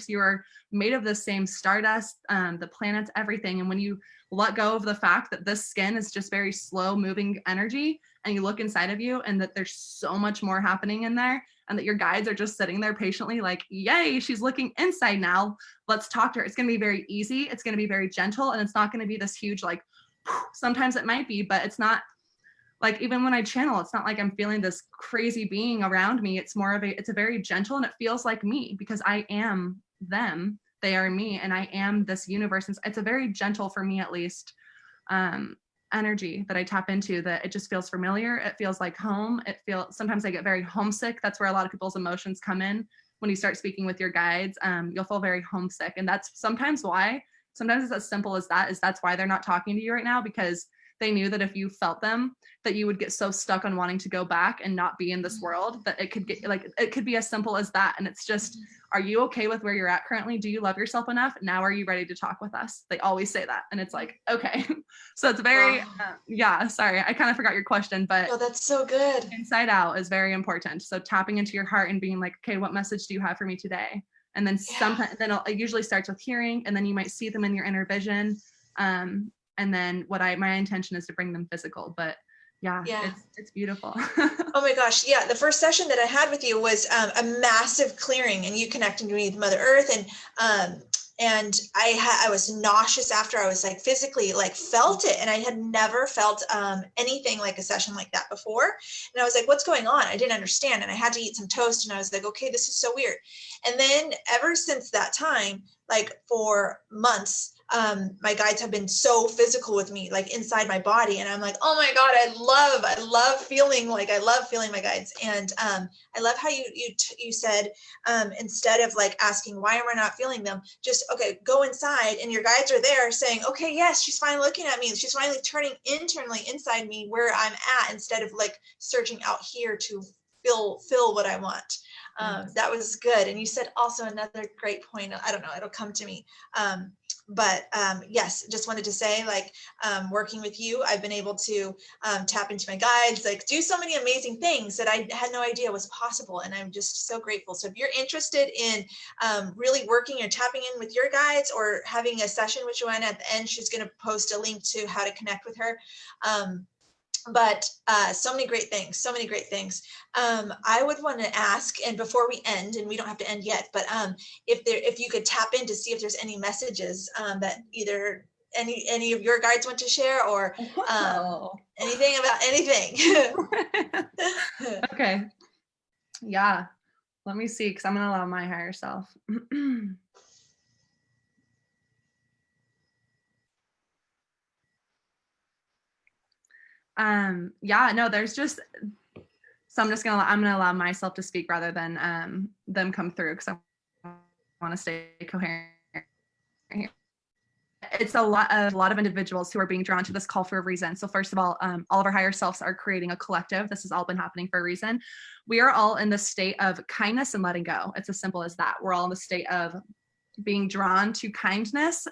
You are made of the same stardust, the planets, everything. And when you let go of the fact that this skin is just very slow moving energy, and you look inside of you, and that there's so much more happening in there, and that your guides are just sitting there patiently like, yay, she's looking inside now. Let's talk to her. It's going to be very easy. It's going to be very gentle. And it's not going to be this huge, like, sometimes it might be, but it's not. Like, even when I channel, it's not like I'm feeling this crazy being around me. It's more of it's a very gentle, and it feels like me, because I am them. They are me, and I am this universe. And it's a very gentle, for me at least, energy that I tap into, that it just feels familiar. It feels like home. Sometimes I get very homesick. That's where a lot of people's emotions come in. When you start speaking with your guides, you'll feel very homesick. And that's sometimes why, sometimes it's as simple as that, that's why they're not talking to you right now, because they knew that if you felt them, that you would get so stuck on wanting to go back and not be in this world, that it could be as simple as that. And it's just, are you okay with where you're at currently? Do you love yourself enough? Now, are you ready to talk with us? They always say that. And it's like, okay. So it's very, sorry, I kind of forgot your question, but oh, that's so good. Inside out is very important. So tapping into your heart and being like, okay, what message do you have for me today? And then sometimes, it usually starts with hearing, and then you might see them in your inner vision. And then my intention is to bring them physical, but it's beautiful. Oh my gosh. Yeah. The first session that I had with you was a massive clearing, and you connecting to me with Mother Earth. And I was nauseous after. I was like physically like felt it. And I had never felt anything like a session like that before. And I was like, what's going on? I didn't understand. And I had to eat some toast, and I was like, okay, this is so weird. And then ever since that time, like for months, my guides have been so physical with me, like inside my body. And I'm like, oh my God, I love feeling my guides. And I love how you said, instead of like asking, why am I not feeling them? Just, okay, go inside, and your guides are there saying, okay, yes, she's finally looking at me. She's finally turning internally inside me where I'm at, instead of like searching out here to fill what I want. That was good. And you said also another great point. I don't know, it'll come to me. But yes, just wanted to say, like, working with you, I've been able to tap into my guides, like do so many amazing things that I had no idea was possible. And I'm just so grateful. So if you're interested in really working or tapping in with your guides, or having a session with Joanna at the end, she's going to post a link to how to connect with her. But so many great things. I would want to ask, and before we end, and we don't have to end yet, but if you could tap in to see if there's any messages that either any of your guides want to share, or anything about anything? Okay. Yeah. Let me see, because I'm going to allow my higher self. Yeah, no, there's just, so I'm going to allow myself to speak rather than them come through, because I want to stay coherent here. It's a lot of individuals who are being drawn to this call for a reason. So first of all of our higher selves are creating a collective. This has all been happening for a reason. We are all in the state of kindness and letting go. It's as simple as that. We're all in the state of being drawn to kindness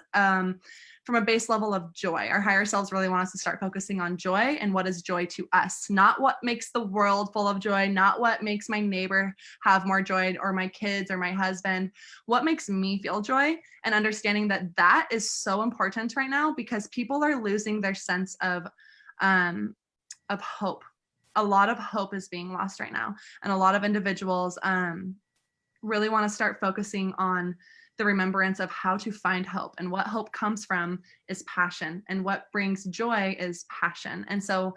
from a base level of joy. Our higher selves really want us to start focusing on joy and what is joy to us, not what makes the world full of joy, not what makes my neighbor have more joy or my kids or my husband, what makes me feel joy, and understanding that that is so important right now because people are losing their sense of hope. A lot of hope is being lost right now. And a lot of individuals really want to start focusing on the remembrance of how to find hope, and what hope comes from is passion, and what brings joy is passion. And so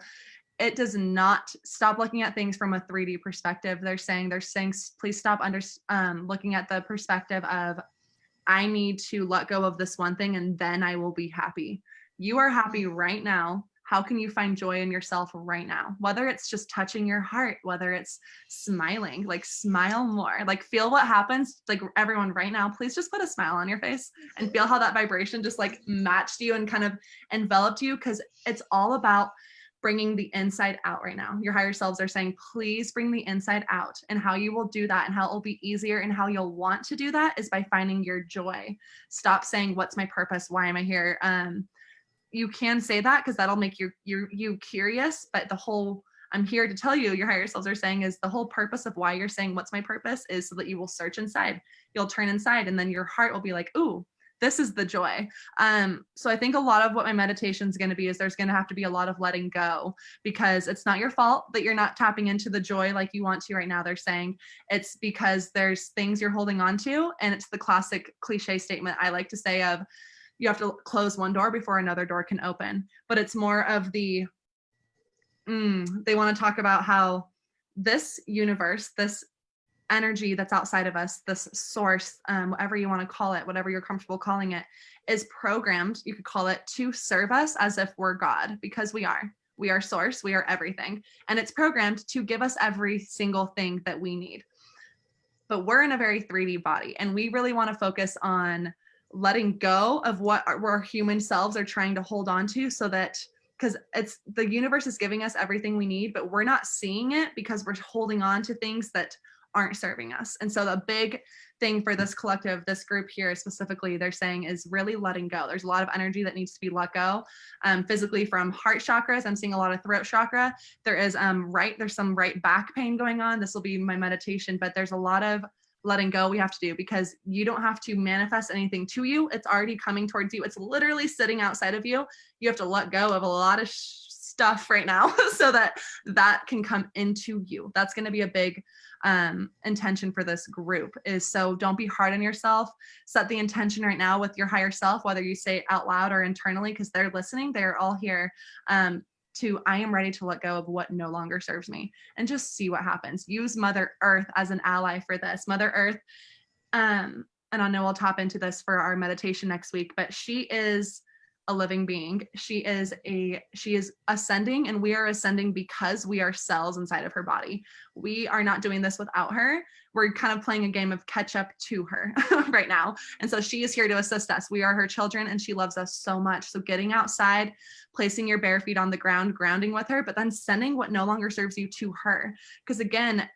it does not stop looking at things from a 3D perspective. They're saying please stop looking at the perspective of I need to let go of this one thing and then I will be happy. You are happy right now. How can you find joy in yourself right now? Whether it's just touching your heart, whether it's smiling, like smile more, like feel what happens. Like everyone right now, please just put a smile on your face and feel how that vibration just like matched you and kind of enveloped you, because it's all about bringing the inside out right now. Your higher selves are saying, please bring the inside out. And how you will do that and how it will be easier and how you'll want to do that is by finding your joy. Stop saying, what's my purpose? Why am I here? You can say that because that'll make you curious, but the whole, I'm here to tell you, your higher selves are saying, is the whole purpose of why you're saying what's my purpose is so that you will search inside. You'll turn inside and then your heart will be like, ooh, this is the joy. So I think a lot of what my meditation is going to be is there's going to have to be a lot of letting go, because it's not your fault that you're not tapping into the joy like you want to right now. They're saying it's because there's things you're holding on to. And it's the classic cliche statement I like to say of, you have to close one door before another door can open. But it's more of the, they want to talk about how this universe, this energy that's outside of us, this source, whatever you want to call it, whatever you're comfortable calling it, is programmed, you could call it, to serve us as if we're God, because we are. We are source, we are everything. And it's programmed to give us every single thing that we need. But we're in a very 3D body, and we really want to focus on letting go of what our human selves are trying to hold on to, so that, because it's the universe is giving us everything we need, but we're not seeing it because we're holding on to things that aren't serving us. And so the big thing for this collective, this group here specifically, they're saying is really letting go. There's a lot of energy that needs to be let go, physically, from heart chakras. I'm seeing a lot of throat chakra. There is there's some right back pain going on. This will be my meditation, but there's a lot of letting go we have to do, because you don't have to manifest anything to you. It's already coming towards you. It's literally sitting outside of you. You have to let go of a lot of stuff right now so that that can come into you. That's going to be a big intention for this group, is so don't be hard on yourself. Set the intention right now with your higher self, whether you say it out loud or internally, because they're listening. They're all here to, I am ready to let go of what no longer serves me, and just see what happens. Use Mother Earth as an ally for this. Mother Earth, and I know I'll tap into this for our meditation next week, but she is a living being. She is ascending, and we are ascending because we are cells inside of her body. We are not doing this without her. We're kind of playing a game of catch up to her right now. And so she is here to assist us. We are her children, and she loves us so much. So getting outside, placing your bare feet on the ground, grounding with her, but then sending what no longer serves you to her. Because again,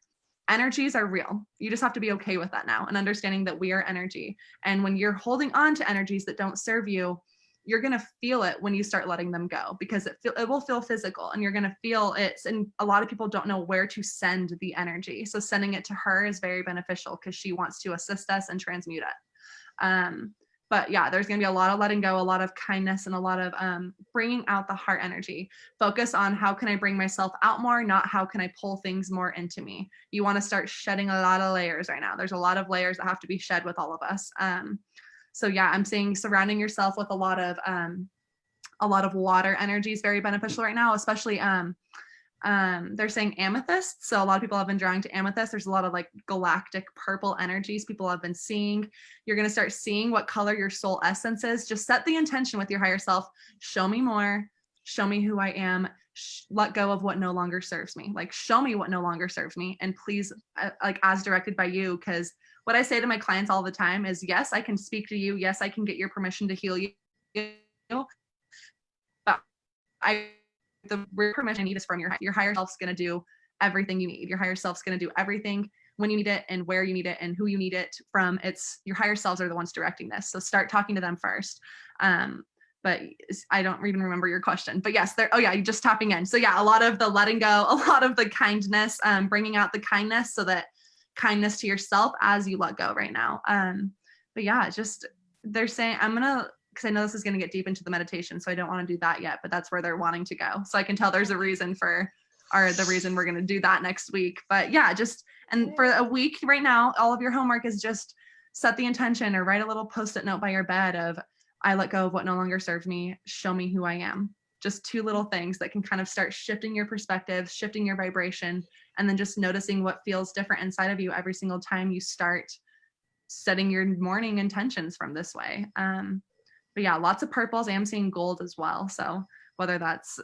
energies are real. You just have to be okay with that now, and understanding that we are energy. And when you're holding on to energies that don't serve you, you're going to feel it when you start letting them go, because it will feel physical, and you're going to feel it. And a lot of people don't know where to send the energy. So sending it to her is very beneficial, because she wants to assist us and transmute it. But yeah, there's going to be a lot of letting go, a lot of kindness, and a lot of bringing out the heart energy. Focus on how can I bring myself out more, not how can I pull things more into me. You want to start shedding a lot of layers right now. There's a lot of layers that have to be shed with all of us. So yeah, I'm saying surrounding yourself with a lot of a lot of water energy is very beneficial right now, especially they're saying amethyst. So a lot of people have been drawing to amethyst. There's a lot of like galactic purple energies people have been seeing. You're going to start seeing what color your soul essence is. Just set the intention with your higher self. Show me more. Show me who I am. Let go of what no longer serves me. Like, show me what no longer serves me. And please, like, as directed by you, because what I say to my clients all the time is, yes, I can speak to you. Yes, I can get your permission to heal you. But the real permission I need is from your higher self's going to do everything you need. Your higher self's going to do everything when you need it and where you need it and who you need it from. It's your higher selves are the ones directing this. So start talking to them first. But I don't even remember your question, but yes, you're just tapping in. So yeah, a lot of the letting go, a lot of the kindness, bringing out the kindness, so that kindness to yourself as you let go right now. But yeah, just, they're saying, because I know this is going to get deep into the meditation, so I don't want to do that yet, but that's where they're wanting to go. So I can tell there's a reason the reason we're going to do that next week. But yeah, and for a week right now, all of your homework is just set the intention or write a little post-it note by your bed of, I let go of what no longer serves me. Show me who I am. Just 2 little things that can kind of start shifting your perspective, shifting your vibration, and then just noticing what feels different inside of you every single time you start setting your morning intentions from this way. But yeah, lots of purples. I am seeing gold as well. So whether that's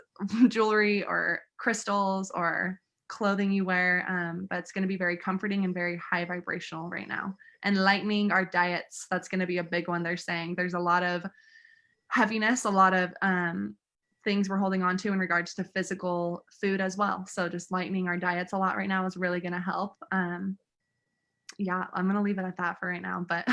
jewelry or crystals or clothing you wear, but it's going to be very comforting and very high vibrational right now. And lightening our diets, that's going to be a big one. They're saying there's a lot of heaviness, a lot of things we're holding on to in regards to physical food as well. So just lightening our diets a lot right now is really going to help. Yeah, I'm going to leave it at that for right now, but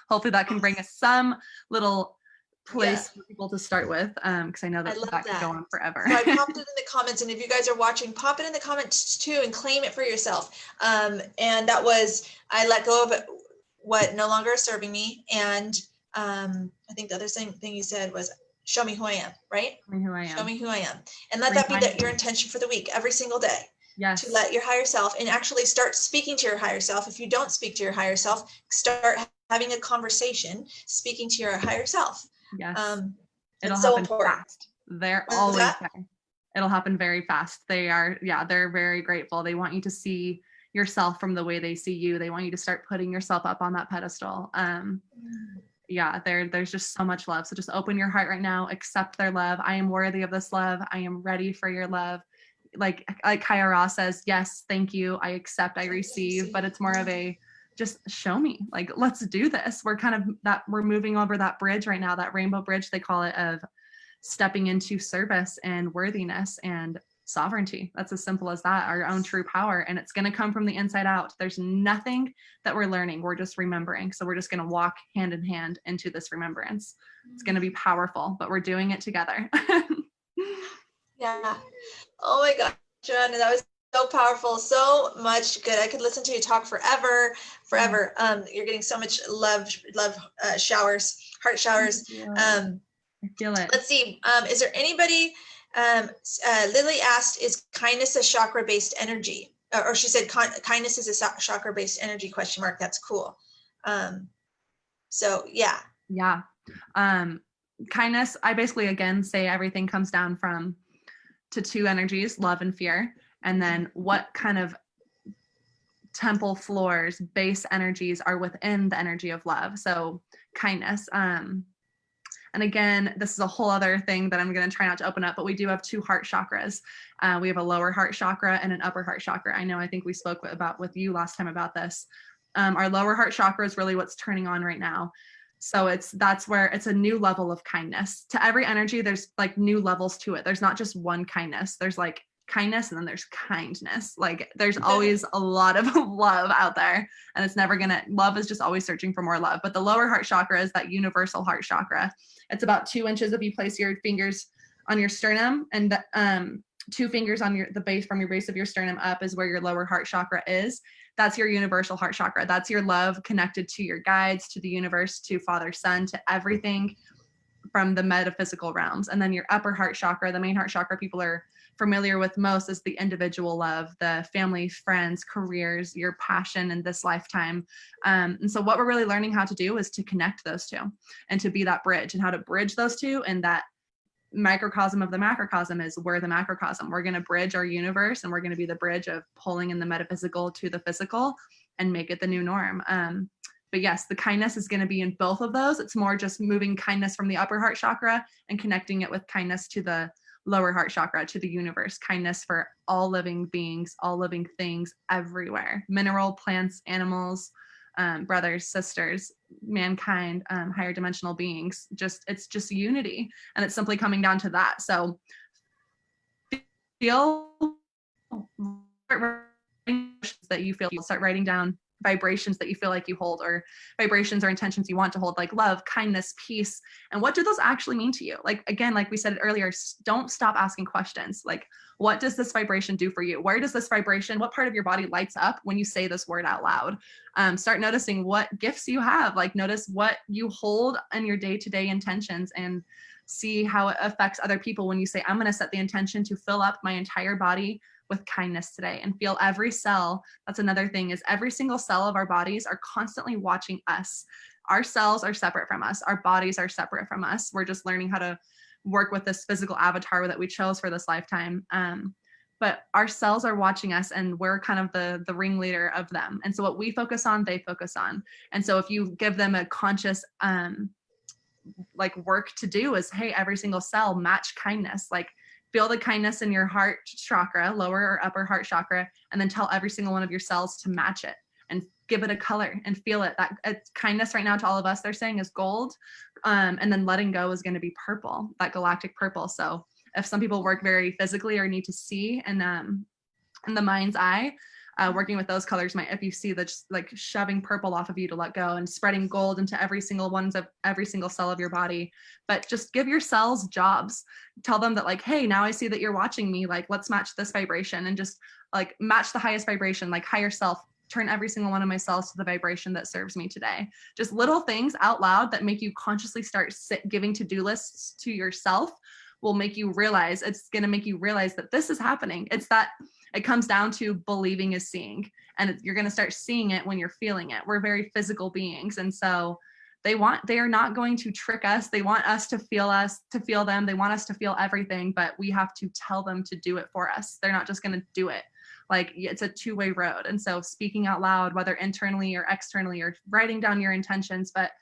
hopefully that can bring us some little place for people to start with, because I know that could go on forever. So I popped it in the comments, and if you guys are watching, pop it in the comments too and claim it for yourself. And that was, I let go of what no longer is serving me. And I think the other thing you said was, show me who I am, right? Show me who I am. Show me who I am. And let that be your intention for the week, every single day. Yes. To let your higher self, and actually start speaking to your higher self. If you don't speak to your higher self, start having a conversation, speaking to your higher self. Yes. It'll so happen fast. They're always there. It'll happen very fast. They're very grateful. They want you to see yourself from the way they see you. They want you to start putting yourself up on that pedestal. There's just so much love. So just open your heart right now, accept their love. I am worthy of this love. I am ready for your love. Like Kaya Ra says, yes, thank you. I accept, I receive, but it's more of a, just show me, like, let's do this. We're moving over that bridge right now, that rainbow bridge, they call it, of stepping into service and worthiness and sovereignty. That's as simple as that, our own true power. And it's going to come from the inside out. There's nothing that we're learning. We're just remembering. So we're just going to walk hand in hand into this remembrance. It's going to be powerful, but we're doing it together. Yeah. Oh my God, Joanna, that was so powerful, so much good. I could listen to you talk forever. You're getting so much love showers, heart showers. I feel it. Let's see. Is there anybody? Lily asked, "Is kindness a chakra-based energy?" Or she said, "Kindness is a chakra-based energy?" Question mark. That's cool. So yeah. Yeah. Kindness. I basically again say everything comes down to 2 energies, love and fear. And then what kind of temple floors, base energies are within the energy of love. So kindness. And again, this is a whole other thing that I'm going to try not to open up, but we do have 2 heart chakras. We have a lower heart chakra and an upper heart chakra. I think we spoke with you last time about this. Our lower heart chakra is really what's turning on right now. So that's where it's a new level of kindness. To every energy, there's like new levels to it. There's not just one kindness. There's like kindness and then there's kindness. Like there's always a lot of love out there, and it's never love is just always searching for more love. But the lower heart chakra is that universal heart chakra. It's about 2 inches if you place your fingers on your sternum, and 2 fingers on the base from your base of your sternum up is where your lower heart chakra is. That's your universal heart chakra. That's your love connected to your guides, to the universe, to Father, Son, to everything from the metaphysical realms. And then your upper heart chakra, the main heart chakra people are familiar with most, is the individual love, the family, friends, careers, your passion in this lifetime. And so what we're really learning how to do is to connect those 2 and to be that bridge, and how to bridge those 2, and that microcosm of the macrocosm is we're the macrocosm. We're going to bridge our universe, and we're going to be the bridge of pulling in the metaphysical to the physical and make it the new norm. But yes, the kindness is going to be in both of those. It's more just moving kindness from the upper heart chakra and connecting it with kindness to the lower heart chakra, to the universe. Kindness for all living beings, all living things everywhere. Mineral, plants, animals, brothers, sisters, mankind, higher dimensional beings. It's just unity. And it's simply coming down to that. So feel that you feel, start writing down vibrations that you feel like you hold, or vibrations or intentions you want to hold, like love, kindness, peace. And what do those actually mean to you? Like, again, like we said earlier, don't stop asking questions. Like, what does this vibration do for you? Where does this vibration, what part of your body lights up when you say this word out loud? Start noticing what gifts you have. Like, notice what you hold in your day-to-day intentions, and see how it affects other people when you say, I'm going to set the intention to fill up my entire body with kindness today, and feel every cell. That's another thing, is every single cell of our bodies are constantly watching us. Our cells are separate from us. Our bodies are separate from us. We're just learning how to work with this physical avatar that we chose for this lifetime. But our cells are watching us, and we're kind of the ringleader of them. And so what we focus on, they focus on. And so if you give them a conscious like work to do, is, hey, every single cell match kindness. Like, feel the kindness in your heart chakra, lower or upper heart chakra, and then tell every single one of your cells to match it and give it a color and feel it. That kindness right now to all of us, they're saying, is gold. And then letting go is going to be purple, that galactic purple. So if some people work very physically or need to see and in the mind's eye, working with those colors might, if you see that, just like shoving purple off of you to let go, and spreading gold into every single cell of your body. But just give your cells jobs. Tell them that, like, hey, now I see that you're watching me, like, let's match this vibration, and just like match the highest vibration, like higher self, turn every single one of my cells to the vibration that serves me today. Just little things out loud that make you consciously start giving to-do lists to yourself will make you realize, it's going to make you realize that this is happening. It comes down to believing is seeing, and you're going to start seeing it when you're feeling it. We're very physical beings. And so they are not going to trick us. They want us, to feel them. They want us to feel everything, but we have to tell them to do it for us. They're not just going to do it. Like, it's a two-way road. And so speaking out loud, whether internally or externally, or writing down your intentions, but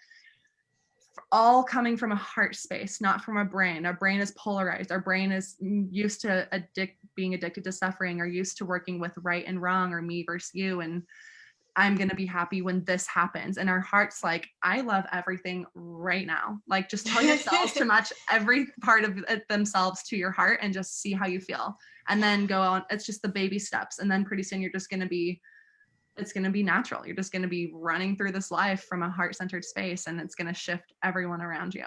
all coming from a heart space, not from a brain. Our brain is polarized. Our brain is used to being addicted to suffering, or used to working with right and wrong, or me versus you, and I'm going to be happy when this happens. And our heart's like, I love everything right now. Like, just tell yourselves to match every part of themselves to your heart, and just see how you feel. And then go on. It's just the baby steps. And then pretty soon it's going to be natural. You're just going to be running through this life from a heart-centered space, and it's going to shift everyone around you.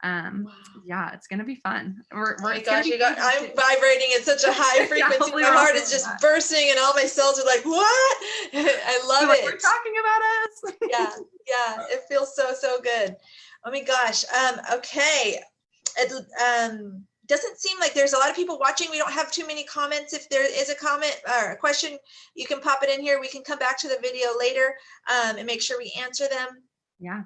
Wow. Yeah, it's going to be fun. Oh my gosh, I'm vibrating at such a high frequency. My heart is just bursting, and all my cells are like, what? I love it. We're talking about us. Yeah, it feels so good. Oh my gosh. Okay. It doesn't seem like there's a lot of people watching. We don't have too many comments. If there is a comment or a question, you can pop it in here. We can come back to the video later and make sure we answer them. Yeah.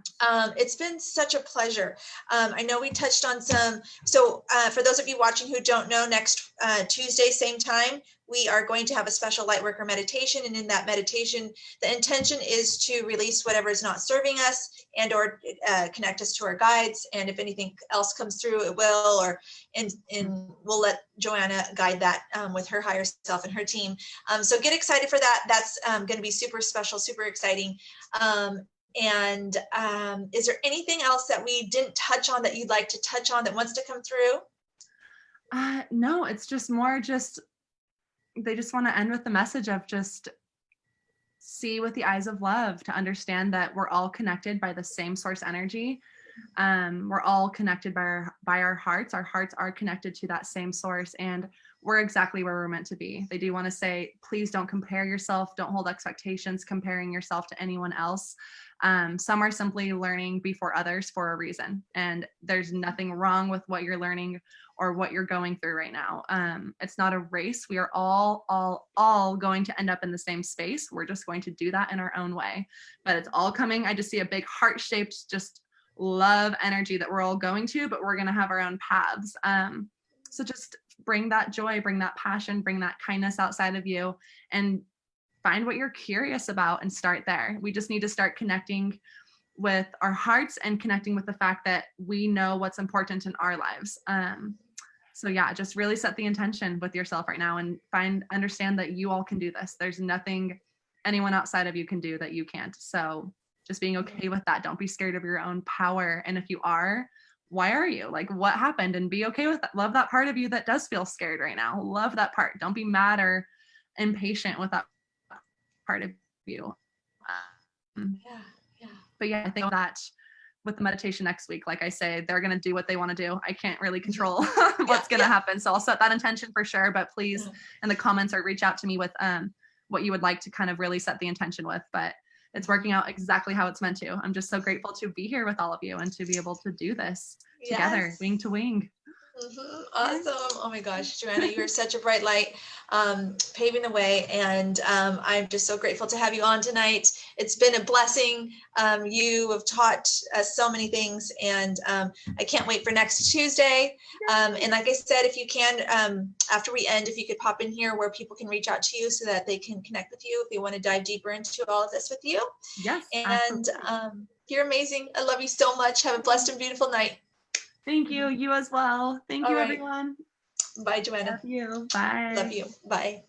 It's been such a pleasure. I know we touched on some. So for those of you watching who don't know, next Tuesday, same time, we are going to have a special Lightworker meditation. And in that meditation, the intention is to release whatever is not serving us, and or connect us to our guides. And if anything else comes through, it will, and we'll let Joanna guide that with her higher self and her team. So get excited for that. That's going to be super special, super exciting. And is there anything else that we didn't touch on that you'd like to touch on that wants to come through? No, it's just more they just want to end with the message of just see with the eyes of love, to understand that we're all connected by the same source energy. We're all connected by our hearts. Our hearts are connected to that same source, and we're exactly where we're meant to be. They do want to say, please don't compare yourself. Don't hold expectations comparing yourself to anyone else. Some are simply learning before others for a reason, and there's nothing wrong with what you're learning or what you're going through right now. It's not a race. We are all going to end up in the same space. We're just going to do that in our own way, but it's all coming. I just see a big heart-shaped just love energy that we're all going to, but we're going to have our own paths. So just bring that joy, bring that passion, bring that kindness outside of you, and find what you're curious about and start there. We just need to start connecting with our hearts and connecting with the fact that we know what's important in our lives. So yeah, just really set the intention with yourself right now and understand that you all can do this. There's nothing anyone outside of you can do that you can't. So just being okay with that. Don't be scared of your own power. And if you are, why are you? Like, what happened? And be okay with that. Love that part of you that does feel scared right now. Love that part. Don't be mad or impatient with that part of you. But yeah, I think that with the meditation next week, like I say, they're going to do what they want to do. I can't really control what's going to happen. So I'll set that intention for sure. But please, in the comments, or reach out to me with what you would like to kind of really set the intention with. But it's working out exactly how it's meant to. I'm just so grateful to be here with all of you and to be able to do this together, wing to wing. Awesome. Oh my gosh, Joanna, you're such a bright light, paving the way. And I'm just so grateful to have you on tonight. It's been a blessing. You have taught us so many things, and I can't wait for next Tuesday. And like I said, if you can, after we end, if you could pop in here where people can reach out to you so that they can connect with you if they want to dive deeper into all of this with you. Yes. And you're amazing. I love you so much. Have a blessed and beautiful night. Thank you. You as well. Thank you, everyone. Bye, Joanna. Love you. Bye. Love you. Bye.